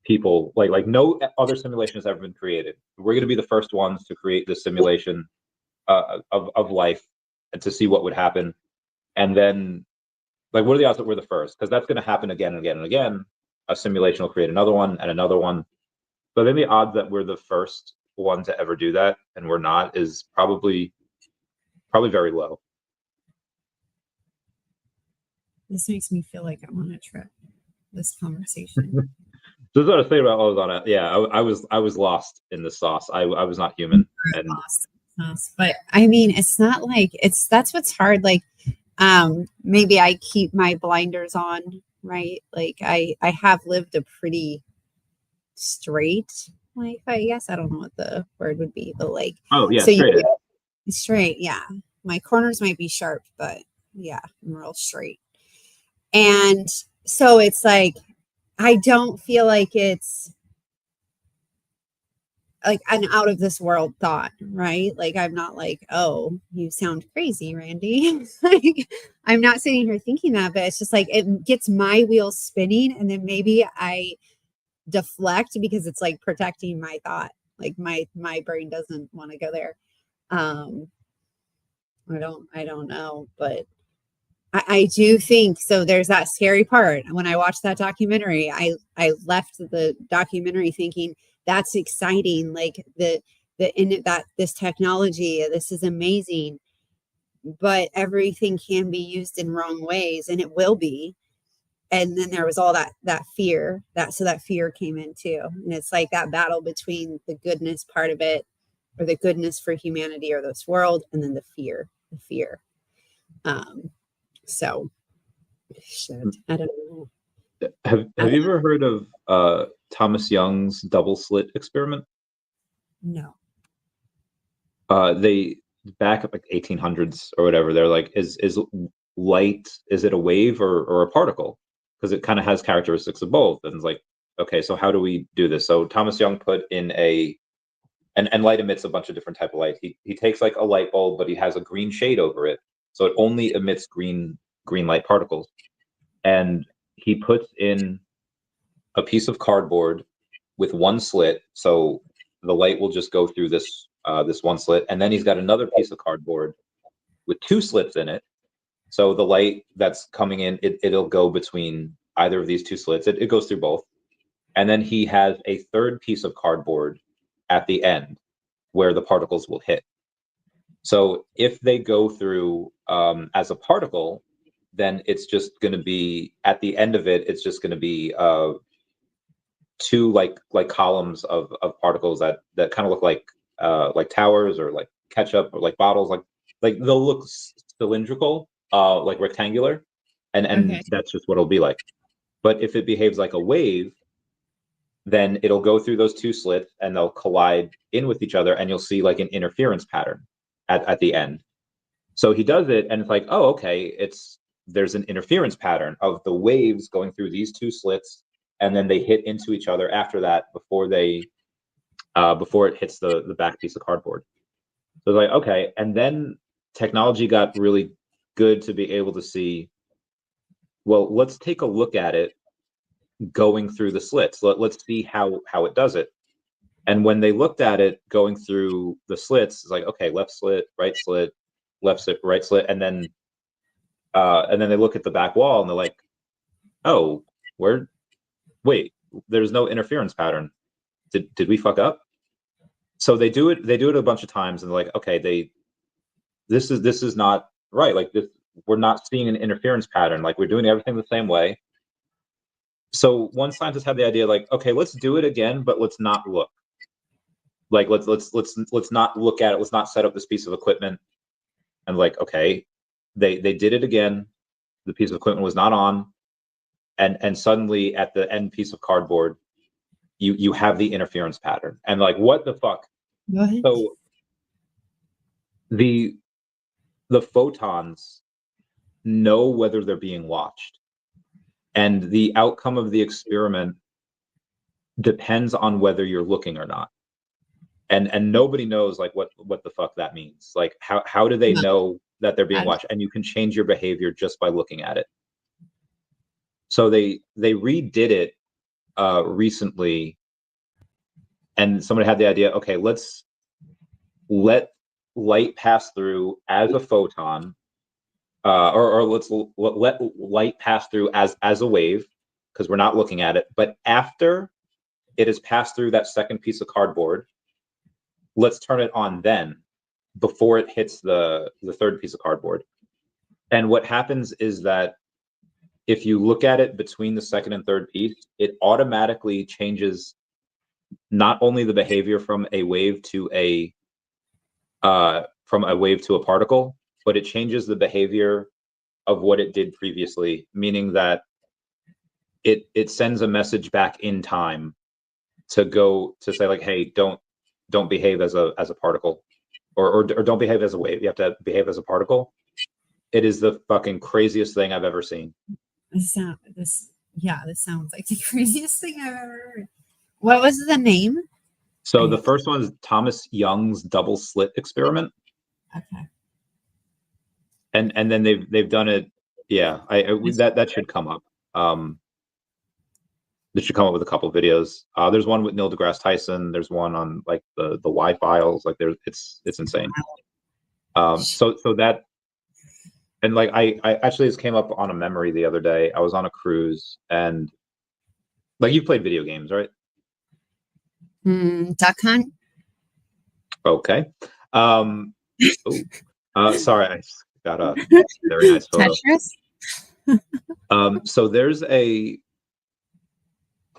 people, like no other simulation has ever been created? We're going to be the first ones to create this simulation of life and to see what would happen. And then, like, what are the odds that we're the first? Because that's going to happen again and again and again. A simulation will create another one and another one. But then the odds that we're the first one to ever do that and we're not is probably very low. This makes me feel like I'm on a trip, this conversation. So that's what I was saying about Ozana. Yeah, I was lost in the sauce. I was not human. And but I mean, it's not like that's what's hard. Like, maybe I keep my blinders on, right? Like I have lived a pretty straight life, I guess. I don't know what the word would be, but like, oh yeah, so straight. yeah. My corners might be sharp, but yeah, I'm real straight. And so it's like, I don't feel like it's like an out of this world thought, right? Like, I'm not like, oh, you sound crazy, Randy. Like, I'm not sitting here thinking that, but it's just like, it gets my wheels spinning. And then maybe I deflect because it's like protecting my thought. Like my brain doesn't want to go there. I don't know, but I do think so. There's that scary part. When I watched that documentary, I left the documentary thinking that's exciting. Like that this technology, this is amazing, but everything can be used in wrong ways, and it will be. And then there was all that fear that fear came in too, and it's like that battle between the goodness part of it, or the goodness for humanity or this world, and then the fear. So shit, I don't know. Have you ever heard of Thomas Young's double slit experiment? No. They back up like 1800s or whatever. They're like, is light, is it a wave or a particle? Because it kind of has characteristics of both. And it's like, okay, so how do we do this? So Thomas Young put in and light emits a bunch of different type of light. He takes like a light bulb, but he has a green shade over it, so it only emits green light particles. And he puts in a piece of cardboard with one slit, so the light will just go through this this one slit. And then he's got another piece of cardboard with two slits in it, so the light that's coming in, it'll go between either of these two slits. It goes through both. And then he has a third piece of cardboard at the end where the particles will hit. So if they go through as a particle, then it's just going to be, at the end of it, it's just going to be two like columns of particles that kind of look like towers or like ketchup or like bottles, like they'll look cylindrical, like rectangular, and Okay. that's just what it'll be like. But if it behaves like a wave, then it'll go through those two slits and they'll collide in with each other, and you'll see like an interference pattern at the end. So he does it, and it's like, oh, okay, there's an interference pattern of the waves going through these two slits, and then they hit into each other after that before it hits the back piece of cardboard. So it's like, okay, and then technology got really good to be able to see, well, let's take a look at it going through the slits. Let's see how it does it. And when they looked at it going through the slits, it's like, okay, left slit, left slit, right slit, and then they look at the back wall and they're like, oh, wait, there's no interference pattern. Did we fuck up? So they do it a bunch of times, and they're like, okay, this is not right. Like this, we're not seeing an interference pattern. Like we're doing everything the same way. So one scientist had the idea, like, okay, let's do it again, but let's not look. Like let's not look at it. Let's not set up this piece of equipment. And like, okay, they did it again. The piece of equipment was not on, and suddenly at the end piece of cardboard, you have the interference pattern. And like, what the fuck? What? So the photons know whether they're being watched, and the outcome of the experiment depends on whether you're looking or not. And nobody knows like what the fuck that means. Like how do they know that they're being watched? And you can change your behavior just by looking at it. So they redid it recently, and somebody had the idea, okay, let's let light pass through as a photon, or let's let light pass through as a wave, because we're not looking at it. But after it has passed through that second piece of cardboard, let's turn it on then, before it hits the third piece of cardboard. And what happens is that if you look at it between the second and third piece, it automatically changes not only the behavior from a wave to a particle, but it changes the behavior of what it did previously, meaning that it sends a message back in time to say like, hey, don't behave as a particle, or don't behave as a wave. You have to behave as a particle. It is the fucking craziest thing I've ever seen. This sounds like the craziest thing I've ever heard. What was the name? So the first one is Thomas Young's double slit experiment. Okay. And then they've done it. Yeah, that should come up. This should come up with a couple of videos. There's one with Neil deGrasse Tyson. There's one on like the Y files. Like it's insane. So that, and like I actually, this came up on a memory the other day. I was on a cruise, and like, you've played video games, right? Duck Hunt. Okay. Sorry, I got a very nice photo. Tetris? So there's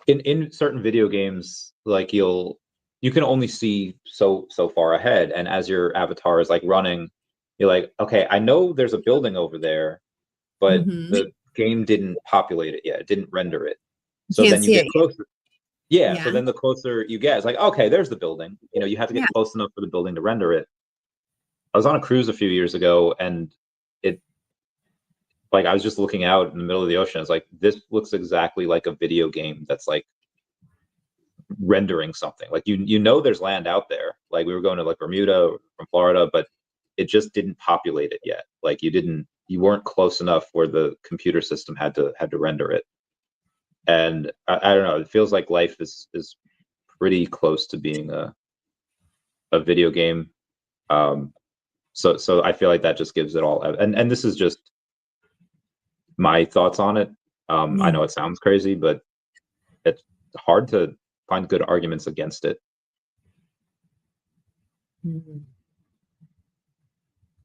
in certain video games, like you can only see so far ahead, and as your avatar is like running, you're like, okay, I know there's a building over there, but the game didn't populate it yet. It didn't render it. So then you get closer. Yeah. So then the closer you get, it's like, okay, there's the building. You know, you have to get close enough for the building to render it. I was on a cruise a few years ago, and I was just looking out in the middle of the ocean. It's like, this looks exactly like a video game that's like rendering something. Like, you know, there's land out there. Like, we were going to like Bermuda from Florida, but it just didn't populate it yet. Like, you weren't close enough where the computer system had to render it. And I don't know, it feels like life is pretty close to being a video game. So I feel like that just gives it all. And this is just my thoughts on it. I know it sounds crazy, but it's hard to find good arguments against it.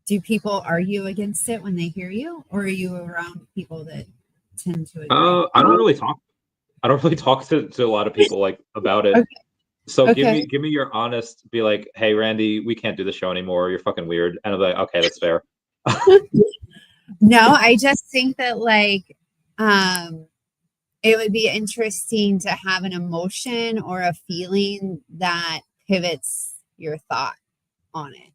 Do people argue against it when they hear you, or are you around people that tend to agree? I don't really talk to a lot of people like about it. Okay. So give me your honest, be like, hey, Randy, we can't do the show anymore. You're fucking weird. And I'm like, okay, that's fair. No, I just think that like, it would be interesting to have an emotion or a feeling that pivots your thought on it.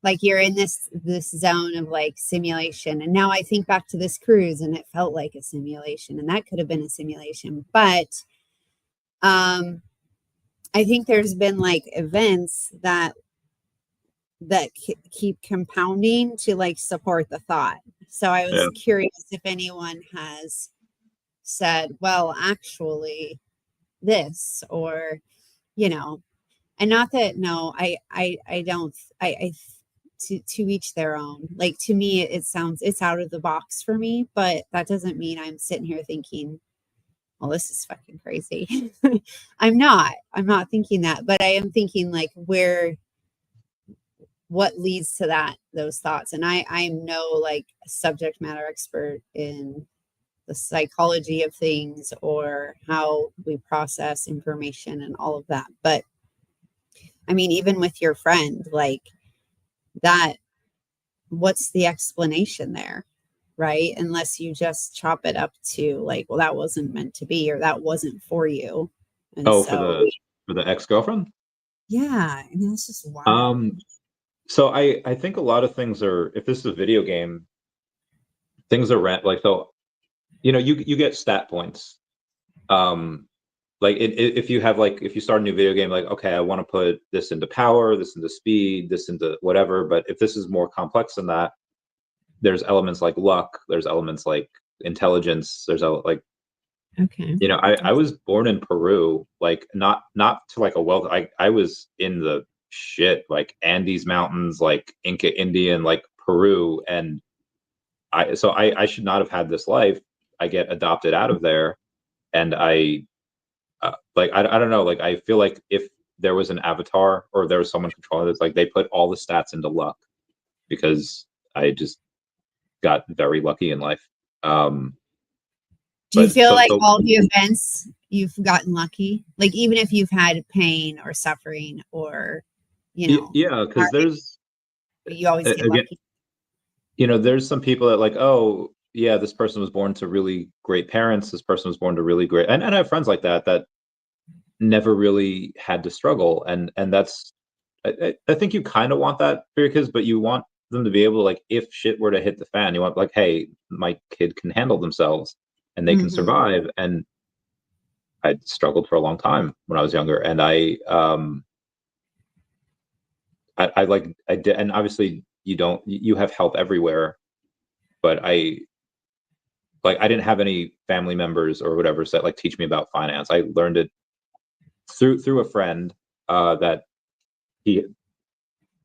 Like, you're in this zone of like simulation. And now I think back to this cruise, and it felt like a simulation, and that could have been a simulation. But I think there's been like events that keep compounding to like support the thought. So I was curious if anyone has said, well, actually this, or, you know, and not that, no, I don't, to each their own. Like, to me, it's out of the box for me, but that doesn't mean I'm sitting here thinking, well, this is fucking crazy. I'm not thinking that, but I am thinking like, what leads to those thoughts. And I'm no like subject matter expert in the psychology of things or how we process information and all of that. But I mean, even with your friend, like that, what's the explanation there? Right? Unless you just chop it up to like, well, that wasn't meant to be, or that wasn't for you. And for the ex-girlfriend? Yeah. I mean, it's just wild. So I think a lot of things are, if this is a video game, things are like, so, you know, you get stat points. Like if you start a new video game, like, okay, I want to put this into power, this into speed, this into whatever. But if this is more complex than that, there's elements like luck, there's elements like intelligence. There's a like, Okay. you know, I was born in Peru, like not to like a wealth. I was in the shit, like Andes Mountains, like Inca Indian, like Peru, and I should not have had this life. I get adopted out of there, and I don't know, like I feel like if there was an avatar or there was someone controlling this, like they put all the stats into luck because I just got very lucky in life. Do you But feel so like so all the events you've gotten lucky? Like even if you've had pain or suffering or, you know, yeah, because heartache, there's you always get again, lucky. you know, there's some people that like, oh yeah, this person was born to really great parents. This person was born to really great, and I have friends like that that never really had to struggle, and that's I think you kind of want that for your kids, but you want them to be able to like, if shit were to hit the fan, you want like, hey, my kid can handle themselves and they can Mm-hmm. survive. And I struggled for a long time when I was younger, and I like I did, and obviously you don't you have help everywhere, but I didn't have any family members or whatever that like teach me about finance. I learned it through a friend that he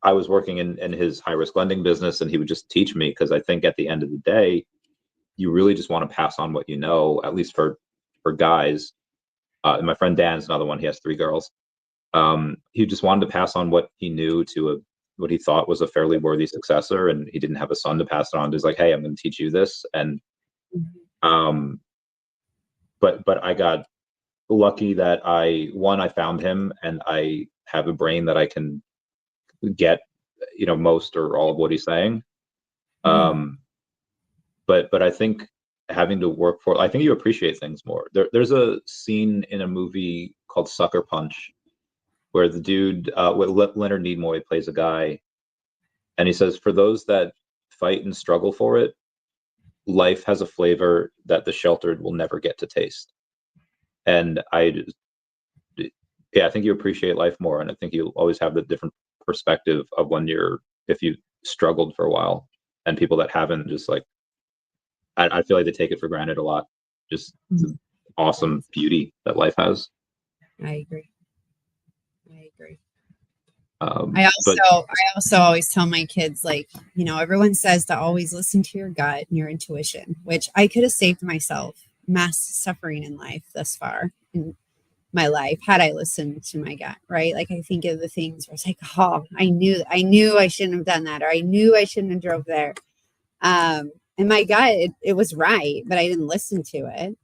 I was working in his high risk lending business, and he would just teach me because I think at the end of the day, you really just want to pass on what you know, at least for guys. And my friend Dan's another one. He has three girls. He just wanted to pass on what he knew to what he thought was a fairly worthy successor, and he didn't have a son to pass it on. He's like, hey, I'm going to teach you this, and um, but I got lucky that I found him, and I have a brain that I can get, you know, most or all of what he's saying. Mm-hmm. Um, but I think having to work for, I think you appreciate things more. There's a scene in a movie called Sucker Punch where the dude, Leonard Nimoy plays a guy, and he says, for those that fight and struggle for it, life has a flavor that the sheltered will never get to taste. And yeah, I think you appreciate life more, and I think you always have the different perspective of when if you struggled for a while, and people that haven't just like, I feel like they take it for granted a lot. Just the awesome beauty that life has. I agree. I agree. But I also always tell my kids, like, you know, everyone says to always listen to your gut and your intuition, which I could have saved myself mass suffering in life thus far in my life had I listened to my gut, right? Like I think of the things where it's like, oh, I knew I shouldn't have done that, or I knew I shouldn't have drove there. And my gut, it was right, but I didn't listen to it.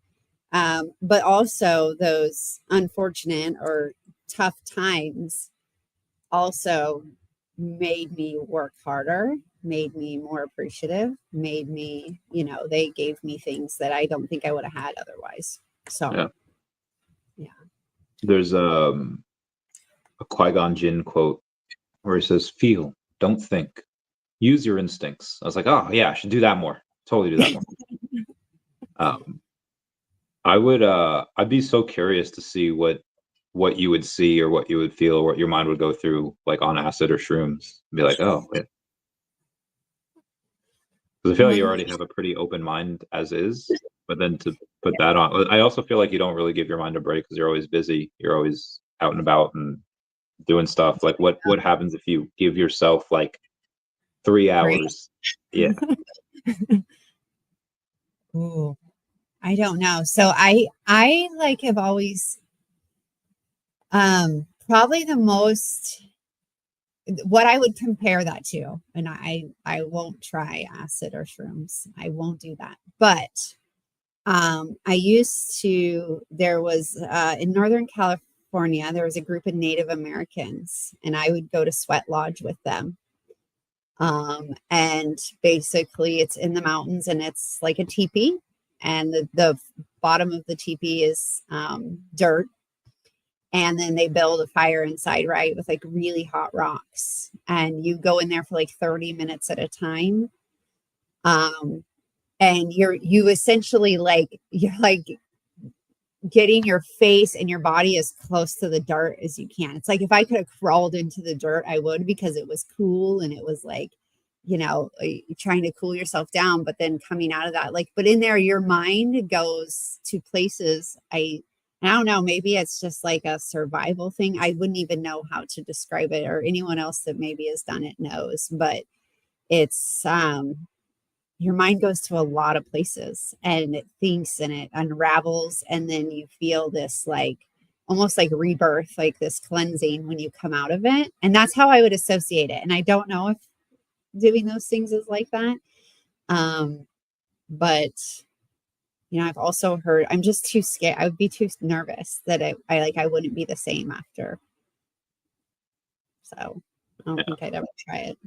But also those unfortunate or tough times also made me work harder, made me more appreciative, made me, you know, they gave me things that I don't think I would have had otherwise. So, yeah, yeah. there's a Qui-Gon Jinn quote where he says, "Feel, don't think, use your instincts." I was like, oh yeah, I should do that more. Totally do that more. Um, I'd be so curious to see what you would see or what you would feel or what your mind would go through like on acid or shrooms. Be like, oh, wait. Because I feel like you One, already have a pretty open mind as is, but then to put that on, I also feel like you don't really give your mind a break because you're always busy. You're always out and about and doing stuff. Like what happens if you give yourself like 3 hours? Yeah. ooh, I don't know. So I like have always probably the most what I would compare that to, and I won't try acid or shrooms. I won't do that. But I used to, there was in Northern California, there was a group of Native Americans, and I would go to Sweat Lodge with them. And basically it's in the mountains and it's like a teepee, and the bottom of the teepee is dirt, and then they build a fire inside, right, with like really hot rocks, and you go in there for like 30 minutes at a time. um and you essentially like you're like getting your face and your body as close to the dirt as you can. It's like if I could have crawled into the dirt, I would, because it was cool and it was like you know, trying to cool yourself down, but then coming out of that, like, but in there, your mind goes to places. I don't know, maybe it's just like a survival thing. I wouldn't even know how to describe it, or anyone else that maybe has done it knows, but it's, your mind goes to a lot of places and it thinks and it unravels. And then you feel this like almost like rebirth, like this cleansing when you come out of it. And that's how I would associate it. And I don't know if doing those things is like that. But you know, I've also heard, I'm just too scared. I would be too nervous that I wouldn't be the same after. So I don't think I'd ever try it.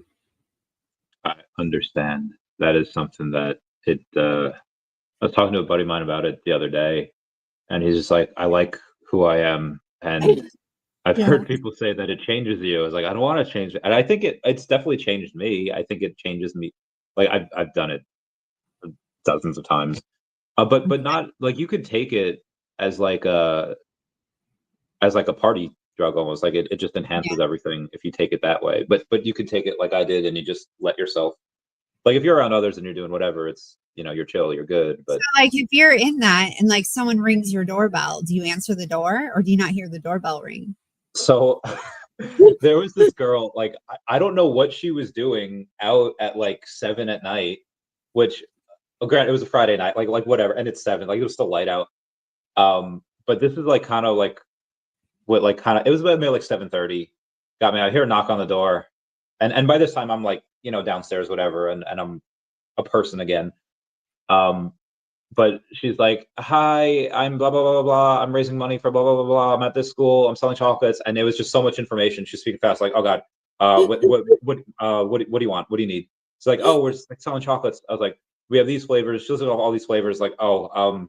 I understand. That is something that I was talking to a buddy of mine about it the other day, and he's just like, I like who I am. And I've Yeah. heard people say that it changes you. I was like, I don't want to change it. And I think it's definitely changed me. I think it changes me. Like I've done it dozens of times. But not like, you could take it as like a party drug almost. Like it just enhances everything if you take it that way. But you could take it like I did, and you just let yourself, like if you're around others and you're doing whatever, it's, you know, you're chill, you're good. But so like if you're in that and like someone rings your doorbell, do you answer the door or do you not hear the doorbell ring? so there was this girl, like I don't know what she was doing out at like 7 at night, which, oh, granted, it was a Friday night, like whatever, and it's 7, like it was still light out. But this is like kind of like what, like kind of, it was about maybe like 7:30. Got me. I hear a knock on the door, and by this time I'm like, you know, downstairs, whatever, and I'm a person again. But she's like, "Hi, I'm blah blah blah blah blah. I'm raising money for blah blah blah blah. I'm at this school. I'm selling chocolates." And it was just so much information. She's speaking fast, like, "Oh God, what do you want? What do you need?" She's like, "Oh, we're just, like, selling chocolates." I was like, "We have these flavors." She listed off all these flavors. Like, "Oh,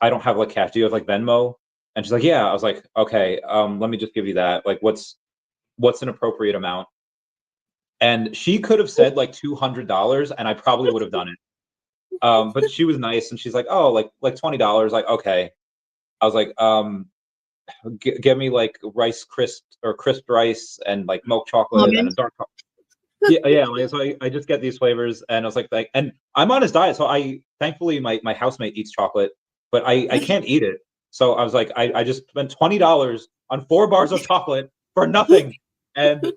I don't have like cash. Do you have like Venmo?" And she's like, "Yeah." I was like, "Okay, let me just give you that. Like, what's an appropriate amount?" And she could have said like $200, and I probably would have done it. But she was nice, and she's like, "Oh, like $20." Like, okay. I was like, Get me like rice crisp or crisp rice and like milk chocolate and a Almond? dark chocolate." Yeah, yeah. Like, so I just get these flavors, and I was like, and I'm on his diet, so I thankfully my housemate eats chocolate, but I can't eat it. So I was like, I just spent $20 on 4 bars of chocolate for nothing. And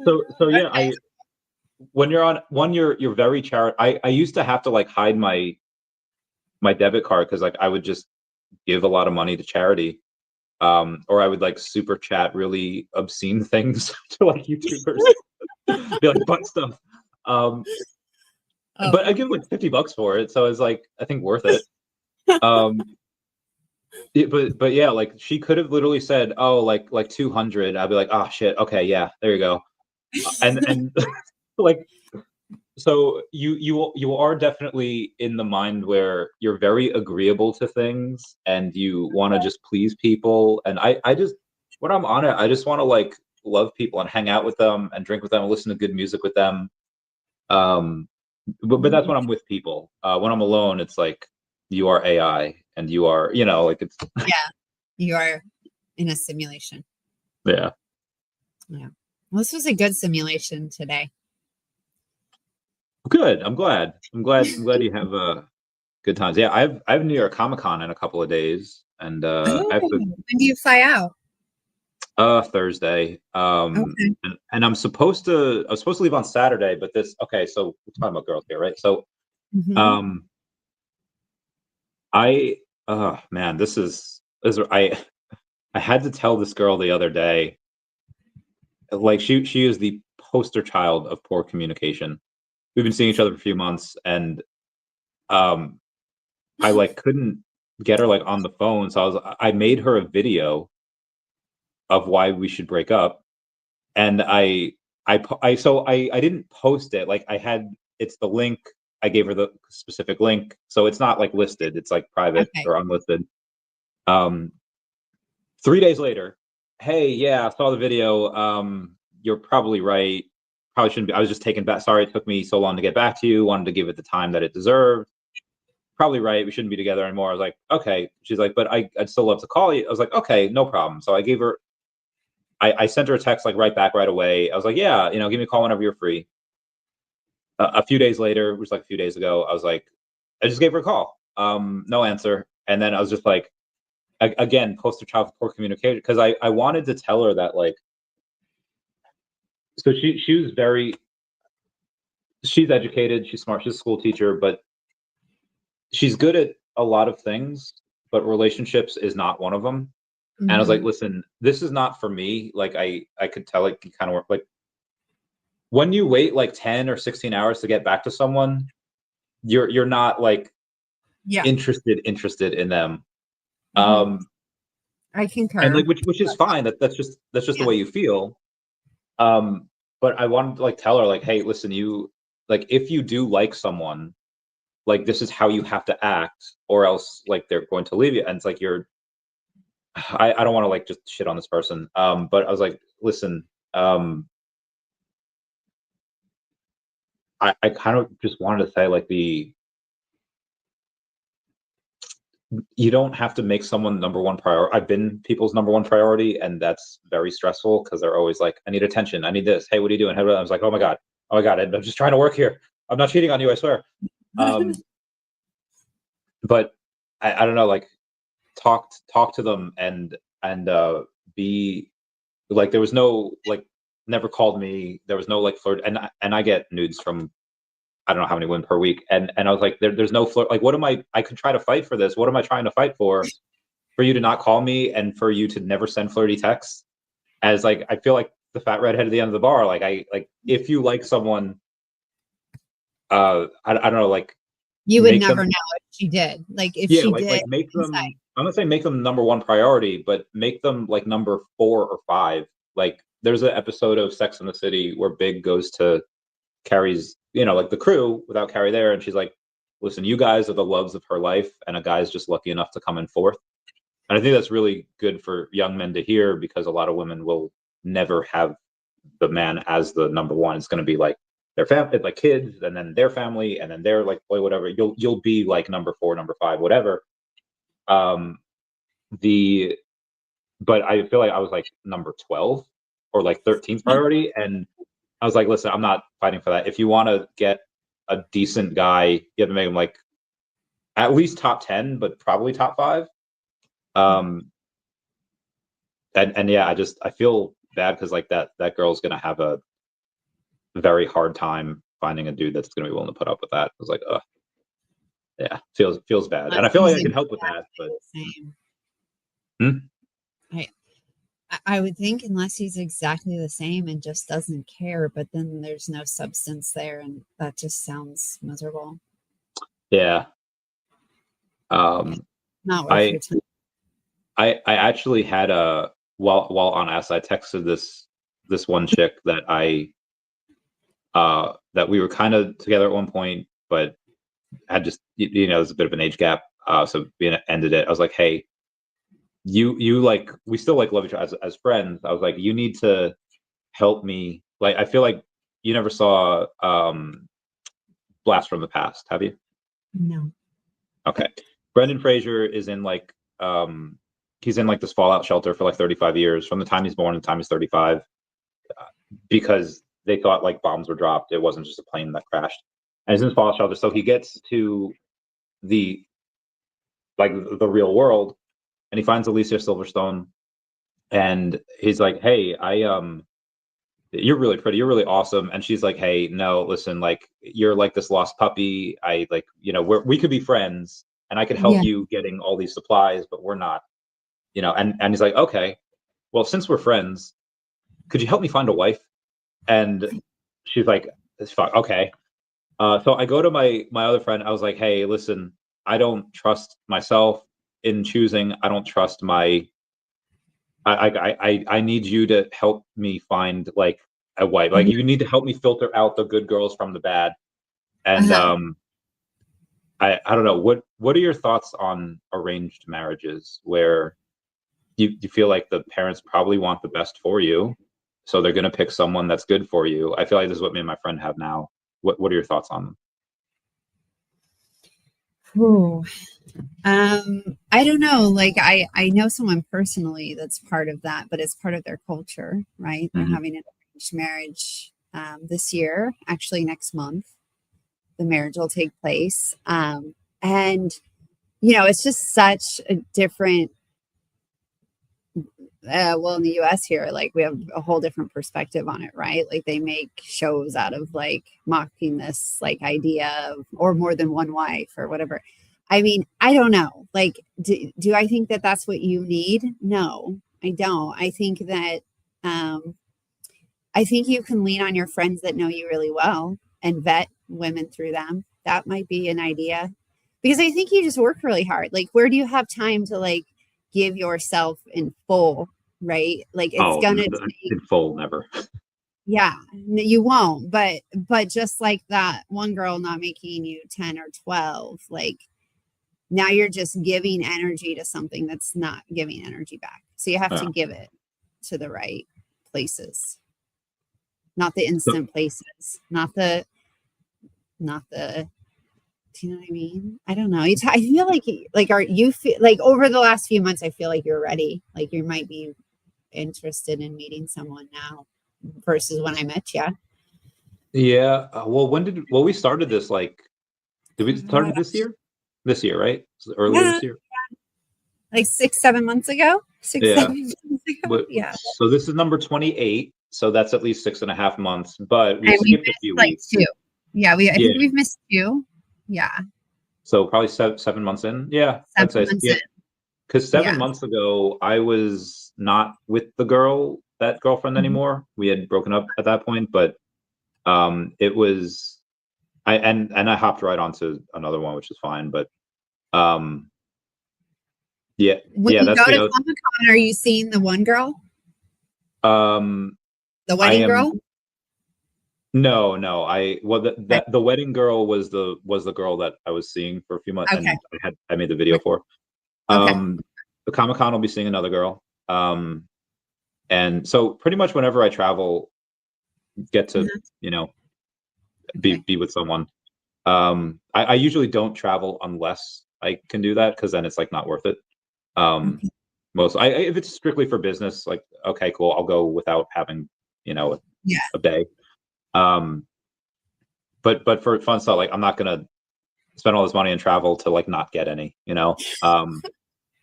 so yeah, Okay. when you're on one, you're very I used to have to like hide my debit card, because like I would just give a lot of money to charity, or I would like super chat really obscene things to like YouTubers, be like butt stuff. um but I give like $50 for it, so it's like, I think worth it. um but yeah, like she could have literally said, "Oh, like 200." I'd be like, "Oh shit, okay, yeah, there you go." And like, so you are definitely in the mind where you're very agreeable to things, and you want to just please people. And I just, when I'm on it, I just want to like love people and hang out with them and drink with them and listen to good music with them. um but that's when I'm with people. When I'm alone, it's like, you are AI, and you are, you know, like it's Yeah, you are in a simulation. yeah. Yeah. Well, this was a good simulation today. Good. I'm glad you have good times. Yeah, I have New York Comic Con in a couple of days, and Oh, I have to, when do you fly out? Thursday. Okay. And I was supposed to leave on Saturday, but okay, so we're talking about girls here, right? So, Mm-hmm. um, I, man, this is I had to tell this girl the other day, like she is the poster child of poor communication. We've been seeing each other for a few months, and um, I like couldn't get her like on the phone, so I made her a video of why we should break up. And I didn't post it. Like, it's the link. I gave her the specific link, so it's not like listed. It's like private Okay. or unlisted. Um, 3 days later, "Hey, yeah, I saw the video. You're probably right. Probably shouldn't be. I was just taken back. Sorry it took me so long to get back to you. Wanted to give it the time that it deserved. Probably right. We shouldn't be together anymore." I was like, "Okay." She's like, "But I'd still love to call you." I was like, "Okay, no problem." So I I sent her a text like right back right away. I was like, yeah, you know, give me a call whenever you're free. A few days later, which was like a few days ago, I was like, I just gave her a call. No answer. And then I was just like, again, poster child for poor communication, because I wanted to tell her that, like, so she was she's educated, she's smart, she's a school teacher, but she's good at a lot of things, but relationships is not one of them. And I was like, listen, this is not for me. Like, I could tell, like, you kind of work, like, when you wait like 10 or 16 hours to get back to someone, you're not like interested in them. I concur. And like, which is fine. That's just the way you feel. But I wanted to like tell her, like, hey, listen, you, like, if you do like someone, like, this is how you have to act, or else like they're going to leave you. And it's like, I don't want to like just shit on this person. But I was like, listen, I kind of just wanted to say, like, you don't have to make someone number one priority. I've been people's number one priority, and that's very stressful because they're always like, I need attention, I need this. Hey, what are you doing? I was like, oh my god, I'm just trying to work here. I'm not cheating on you, I swear. But I don't know, like, talk to them and be like, there was no like, never called me. There was no like flirt, and I get nudes from I don't know how many women per week, and I was like, there's no flirt. Like, what am I could try to fight for this. What am I trying to fight for you to not call me and for you to never send flirty texts? As like, I feel like the fat redhead at the end of the bar. Like, if you like someone, I don't know, like, you would never know if she did. Like, if she did, like make them. I'm not saying make them number one priority, but make them like number 4 or 5. Like, there's an episode of Sex and the City where Big goes to Carrie's, you know, like the crew without Carrie there, and she's like, listen, you guys are the loves of her life, and a guy's just lucky enough to come in 4th. And I think that's really good for young men to hear, because a lot of women will never have the man as the number one. It's going to be like their family, like kids, and then their family, and then their like boy, whatever. You'll be like number 4, number 5, whatever. But I feel like I was like number 12 or like 13th priority, and I was like, listen, I'm not fighting for that. If you want to get a decent guy, you have to make him like at least top 10, but probably top 5. And yeah, I feel bad because like that girl's gonna have a very hard time finding a dude that's gonna be willing to put up with that. I was like, yeah, feels bad, and I feel like I can help with that, but. I would think, unless he's exactly the same and just doesn't care, but then there's no substance there, and that just sounds miserable. Yeah. Not worth your time. I actually had while on S, I texted this one chick that that we were kind of together at one point, but had just, you know, there's a bit of an age gap, so we ended it. I was like, hey, you like, we still like love each other as friends. I was like, you need to help me. Like, I feel like you never saw Blast from the Past, have you? No. Okay. Brendan Fraser is in like he's in like this fallout shelter for like 35 years from the time he's born to the time he's 35, because they thought like bombs were dropped. It wasn't just a plane that crashed. And he's in this fallout shelter, so he gets to the real world, and he finds Alicia Silverstone, and he's like, hey, you're really pretty, you're really awesome. And she's like, hey, no, listen, like, you're like this lost puppy. I like, you know, we could be friends, and I could help you getting all these supplies, but we're not, you know. And he's like, okay, well, since we're friends, could you help me find a wife? And she's like, fuck, okay. So I go to my other friend. I was like, hey, listen, I don't trust myself in choosing. I don't trust I need you to help me find like a wife. Like, you need to help me filter out the good girls from the bad. And I don't know, what are your thoughts on arranged marriages, where you feel like the parents probably want the best for you, so they're going to pick someone that's good for you? I feel like this is what me and my friend have now. What are your thoughts on them? Ooh. I don't know. Like I know someone personally that's part of that, but it's part of their culture, right? They're Mhm. having an arranged marriage this year, actually next month. The marriage will take place. And it's just such a different well, in the US here, like we have a whole different perspective on it, right? Like they make shows out of like mocking this like idea of or more than one wife or whatever. I mean, I don't know. Like, do I think that that's what you need? No, I don't. Um, I think you can lean on your friends that know you really well and vet women through them. That might be an idea because I think you just work really hard. Like, where do you have time to like give yourself in full, right? Like, it's Oh, gonna take, in full, never. yeah, you won't. But just like that one girl not making you 10 or 12, like now you're just giving energy to something that's not giving energy back. So you have Yeah. to give it to the right places, not the So, instant places, not the do you know what I mean? I don't know. I feel like are you feel like over the last few months I feel like you're ready. Like you might be interested in meeting someone now versus when I met you. yeah. Well, we started this like, did we Oh, started this year? This year, right? Earlier yeah, this year? like 6, 7 months ago. Six, Yeah. 7 months ago. But Yeah. so this is number 28. So that's at least 6.5 months, but we And we skipped a missed few like weeks. two. Yeah, I Yeah. think we've missed two. Yeah. So probably 7 months in. Yeah. I'd say, 7 months yeah. in. Because seven Yeah. months ago, I was not with that girlfriend Mhm. anymore. We had broken up at that point, but it was and I hopped right onto another one, which is fine. But um, yeah, When yeah, you that's go the to other. Comic-Con, are you seeing the one girl? Um, The I wedding am girl? no, no. Okay. The wedding girl was the girl that I was seeing for a few months, Okay. and I made the video for. Okay. Um, the Comic-Con will be seeing another girl. And so pretty much whenever I travel, get to Mhm. you know Okay. be with someone. I usually don't travel unless I can do that because then it's like not worth it. Um, Okay. if it's strictly for business, like okay, cool, I'll go without having you know Yeah. a bay. Um, but for fun stuff, like I'm not gonna spend all this money and travel to like not get any,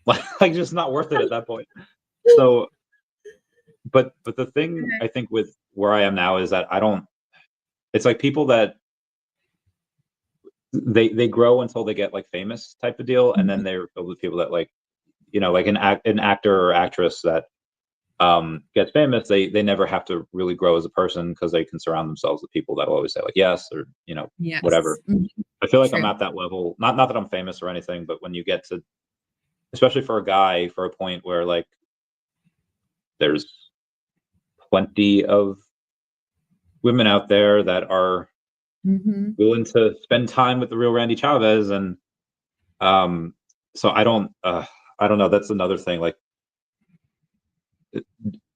like just not worth it at that point. So, but the thing I think with where I am now is that I don't. It's like people that they grow until they get like famous type of deal, and then Mhm. they're filled with people that like like an actor or actress that gets famous, they never have to really grow as a person because they can surround themselves with people that will always say like yes or whatever. Yes. Mhm. I feel like I'm True. at that level. Not that I'm famous or anything, but when you get to, especially for a guy, for a point where like there's plenty of women out there that are Hmm. willing to spend time with the real Randy Chavez, and um, so I don't know. That's another thing. Like,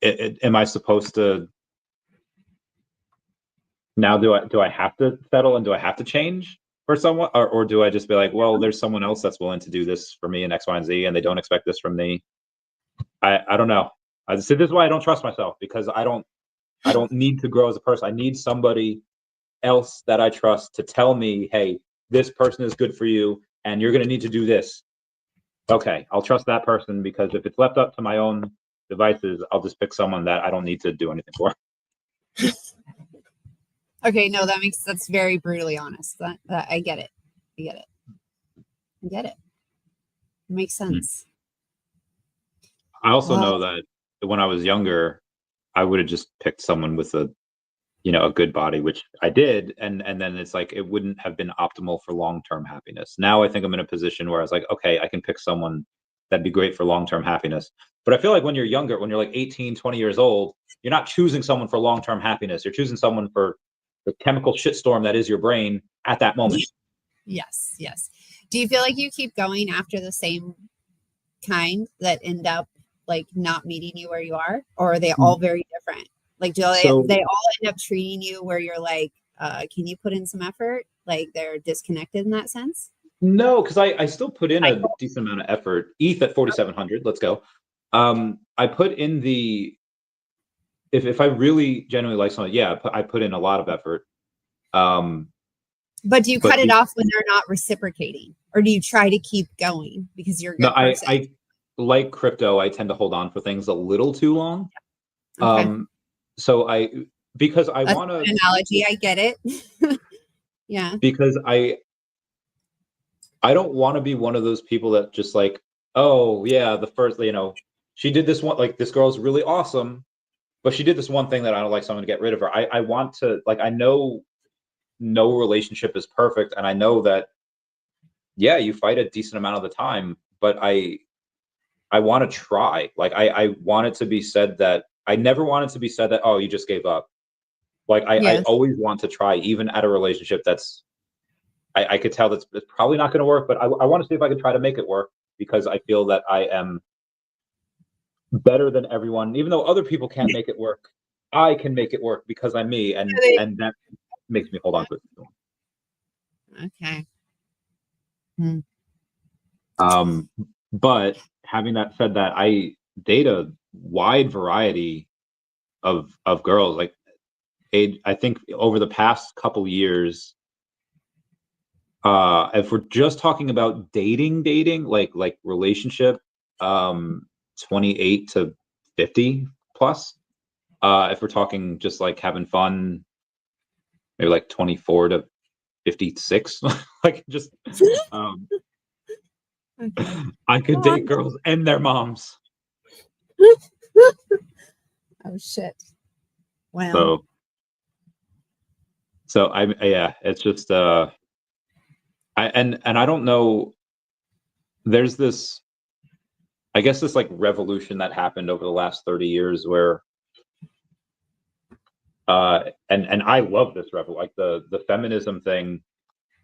am I supposed to now? Do I have to settle and do I have to change for someone, or do I just be like, well, there's someone else that's willing to do this for me in X, Y, and Z, and they don't expect this from me. I don't know. I see. This is why I don't trust myself because I don't need to grow as a person. I need somebody else that I trust to tell me, hey, this person is good for you, and you're going to need to do this. Okay, I'll trust that person because if it's left up to my own devices, I'll just pick someone that I don't need to do anything for. Okay. No, that's very brutally honest. That I get it. I get it. I get it. It makes sense. I also Well, know that when I was younger, I would have just picked someone with a good body, which I did, and then it's like it wouldn't have been optimal for long-term happiness. Now I think I'm in a position where I was like, okay, I can pick someone that'd be great for long-term happiness. But I feel like when you're younger, when you're like 18, 20 years old, you're not choosing someone for long-term happiness. You're choosing someone for the chemical shitstorm that is your brain at that moment. yes. Yes. Do you feel like you keep going after the same kind that end up like not meeting you where you are, or are they all very different? Like, do So they all end up treating you where you're like, can you put in some effort? Like they're disconnected in that sense? No, because I still put in a decent amount of effort. ETH at 4,700. Let's go. I put in the if I really genuinely like something, yeah, I put in a lot of effort. But do you cut it the, off when they're not reciprocating, or do you try to keep going because you're a no, good person? I like crypto. I tend to hold on for things a little too long. Okay. So because I That's want to an analogy. I get it. Yeah. because I don't want to be one of those people that just like, oh yeah, the first, she did this one, like this girl's really awesome, but she did this one thing that I don't like, so I'm gonna get rid of her. I want to, like, I know no relationship is perfect, and I know that, yeah, you fight a decent amount of the time, but I want to try. Like I want it to be said that I never want it to be said that, oh, you just gave up. Like I Yes. always want to try, even at a relationship that's I could tell that's it's probably not going to work, but I want to see if I can try to make it work because I feel that I am better than everyone. Even though other people can't make it work, I can make it work because I'm me, and that makes me hold on to it. Okay. Hmm. But having that said, that I date a wide variety of girls. Like I think over the past couple years, if we're just talking about dating, like relationship, 28 to 50 plus. If we're talking just like having fun, maybe like 24 to 56. Like just um Okay. I could date girls and their moms. Oh shit. Wow. So yeah, it's just and I don't know, there's this, I guess, this like revolution that happened over the last 30 years where and I love this revel, like the feminism thing,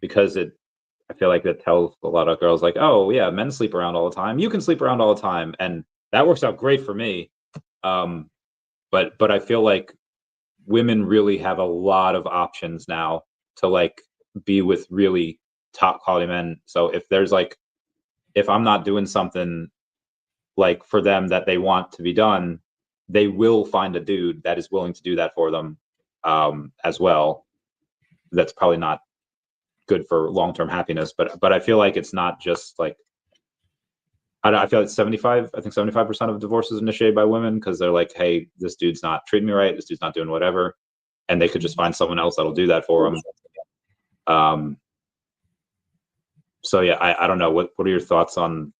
because I feel like it tells a lot of girls like, oh yeah, men sleep around all the time, you can sleep around all the time, and that works out great for me. But I feel like women really have a lot of options now to like be with really top quality men. So if there's like, if I'm not doing something like for them that they want to be done, they will find a dude that is willing to do that for them, as well. That's probably not good for long-term happiness, but I feel like it's not just like, I feel like 75% of divorces initiated by women because they're like, hey, this dude's not treating me right, this dude's not doing whatever, and they could just find someone else that'll do that for them. So yeah, I don't know, what are your thoughts on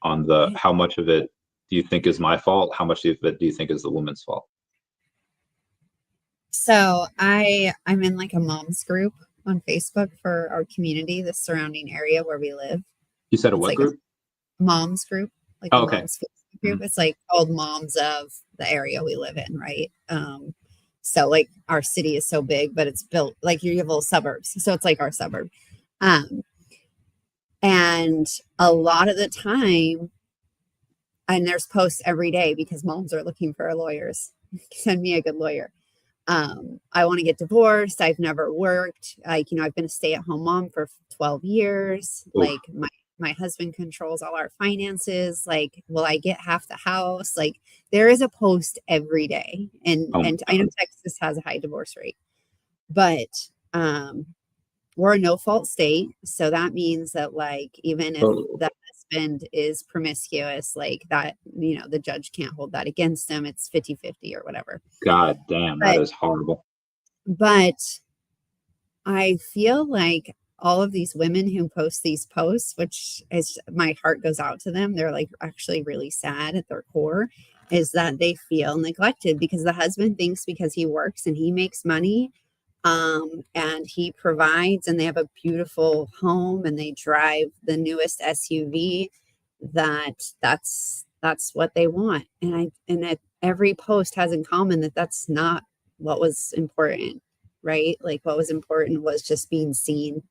the how much of it do you think is my fault, how much of it do you think is the woman's fault? So I'm in like a mom's group on Facebook for our community, the surrounding area where we live. You said a It's what like a group? mom's group, like Oh, a okay. mom's Facebook group. It's like called Moms of the area we live in, right? So like our city is so big, but it's built like you have little suburbs. So it's like our suburb. Um, and a lot of the time, and there's posts every day because moms are looking for lawyers. Send me a good lawyer. I want to get divorced. I've never worked. Like, I've been a stay-at-home mom for 12 years. Oof. Like my husband controls all our finances. Like, will I get half the house? Like, there is a post every day. And Oh my and I know God. Texas has a high divorce rate, but we're a no fault state. So that means that like even if Oh, the husband is promiscuous, like that, the judge can't hold that against him. It's 50-50 or whatever. God damn, that But is horrible. but I feel like all of these women who post these posts, which is my heart goes out to them, they're like actually really sad at their core, is that they feel neglected because the husband thinks because he works and he makes money, and he provides and they have a beautiful home and they drive the newest SUV, that's what they want. And every post has in common that that's not what was important, right? Like what was important was just being seen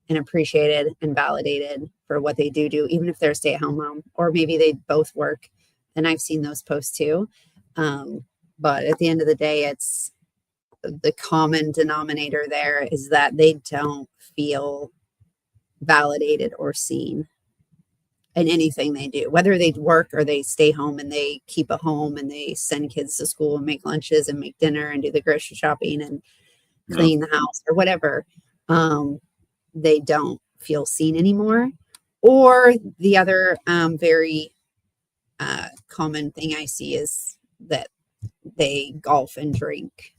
and appreciated and validated for what they do, even if they're a stay-at-home mom, or maybe they both work. And I've seen those posts too. But at the end of the day, it's the common denominator there is that they don't feel validated or seen in anything they do, whether they work or they stay home and they keep a home and they send kids to school and make lunches and make dinner and do the grocery shopping and clean the house or whatever. They don't feel seen anymore. Or the other very common thing I see is that they golf and drink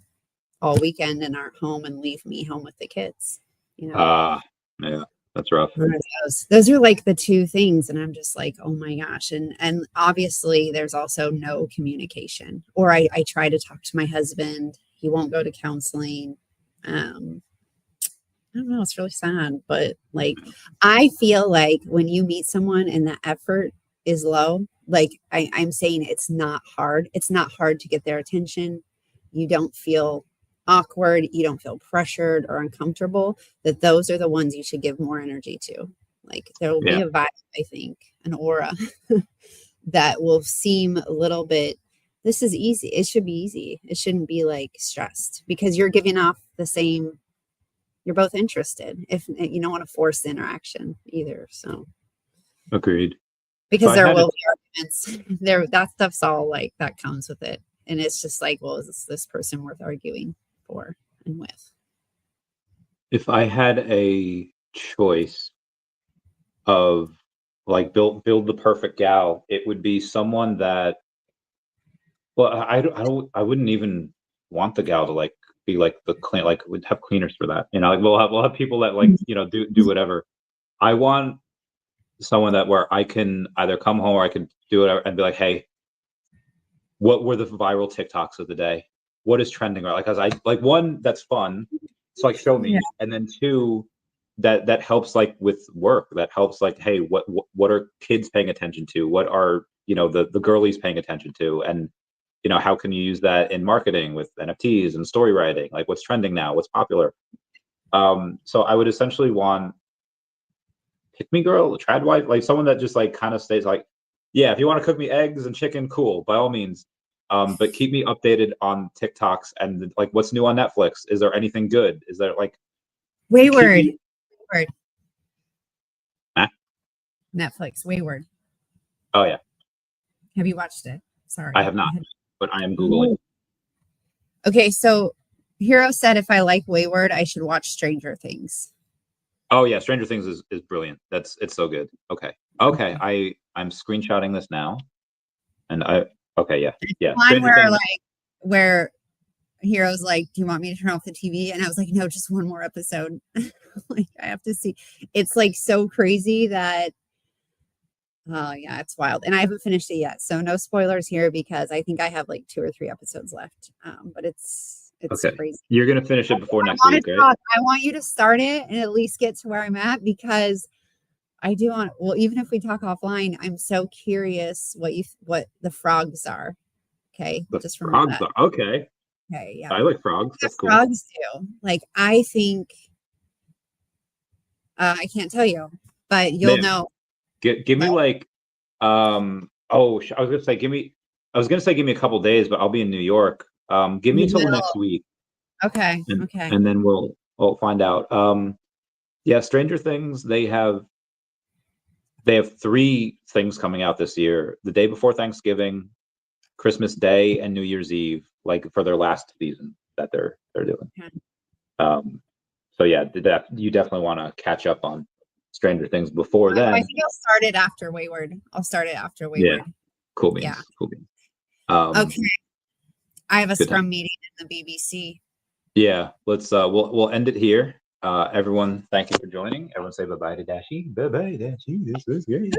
all weekend and aren't home and leave me home with the kids. You know, yeah, that's rough. Those are like the two things, and I'm just like, oh my gosh. And obviously, there's also no communication. Or I try to talk to my husband; he won't go to counseling. I don't know. It's really sad, but like, I feel like when you meet someone and the effort is low, like I'm saying, it's not hard. It's not hard to get their attention. You don't feel awkward. You don't feel pressured or uncomfortable. That those are the ones you should give more energy to. Like there will be a vibe, I think, an aura that will seem a little bit. This is easy. It should be easy. It shouldn't be like stressed because you're giving off the same. You're both interested. If you don't want to force the interaction either, so agreed. Because there will be arguments. That stuff's all like that comes with it, and it's just like, well, is this person worth arguing for and with? If I had a choice of like build the perfect gal, it would be someone that. Well, I wouldn't even want the gal to like be like the clean, like would have cleaners for that. You know, like we'll have people that like, you know, do whatever. I want someone that where I can either come home or I can do it and be like, hey, what were the viral TikToks of the day? What is trending? Or like, cause I like one that's fun. So like show me. And then two, that helps like with work, that helps like, hey, what are kids paying attention to? What are, you know, the girlies paying attention to? And, you know, how can you use that in marketing with NFTs and story writing? Like what's trending now, what's popular? So I would essentially want pick me girl, trad wife, like someone that just like kind of stays like, yeah, if you want to cook me eggs and chicken, cool, by all means. But keep me updated on TikToks and like what's new on Netflix. Is there anything good? Is there like Wayward? Huh? Netflix, Wayward. Oh yeah. Have you watched it? Sorry. I have not, but I am Googling. Okay, so Hero said if I like Wayward, I should watch Stranger Things. Oh yeah, Stranger Things is brilliant. It's so good. Okay. I'm screenshotting this now. And yeah. One where where Hero's like, do you want me to turn off the TV? And I was like, no, just one more episode. Like I have to see. It's like so crazy that oh yeah, it's wild. And I haven't finished it yet. So no spoilers here because I think I have like 2 or 3 episodes left. But it's okay. Crazy. You're gonna finish it before next week, right? I want you to start it and at least get to where I'm at because I do want. Well, even if we talk offline, I'm so curious what the frogs are. Okay, just remember frogs that. Okay. Okay, yeah. I like frogs. That's cool. Frogs do. Like I think. I can't tell you, but you'll know. Give me like. I was gonna say give me a couple days, but I'll be in New York. Give me until next week. Okay. And then we'll find out. Yeah, Stranger Things, they have 3 things coming out this year. The day before Thanksgiving, Christmas Day, and New Year's Eve, like for their last season that they're doing. Okay. So yeah, you definitely want to catch up on Stranger Things before then. I think I'll start it after Wayward. Yeah. Cool beans. Yeah. Cool beans. Okay. I have a scrum meeting in the BBC. Yeah, let's we'll end it here. Everyone, thank you for joining. Everyone say bye-bye to Dashi. Bye-bye, Dashi. This was great.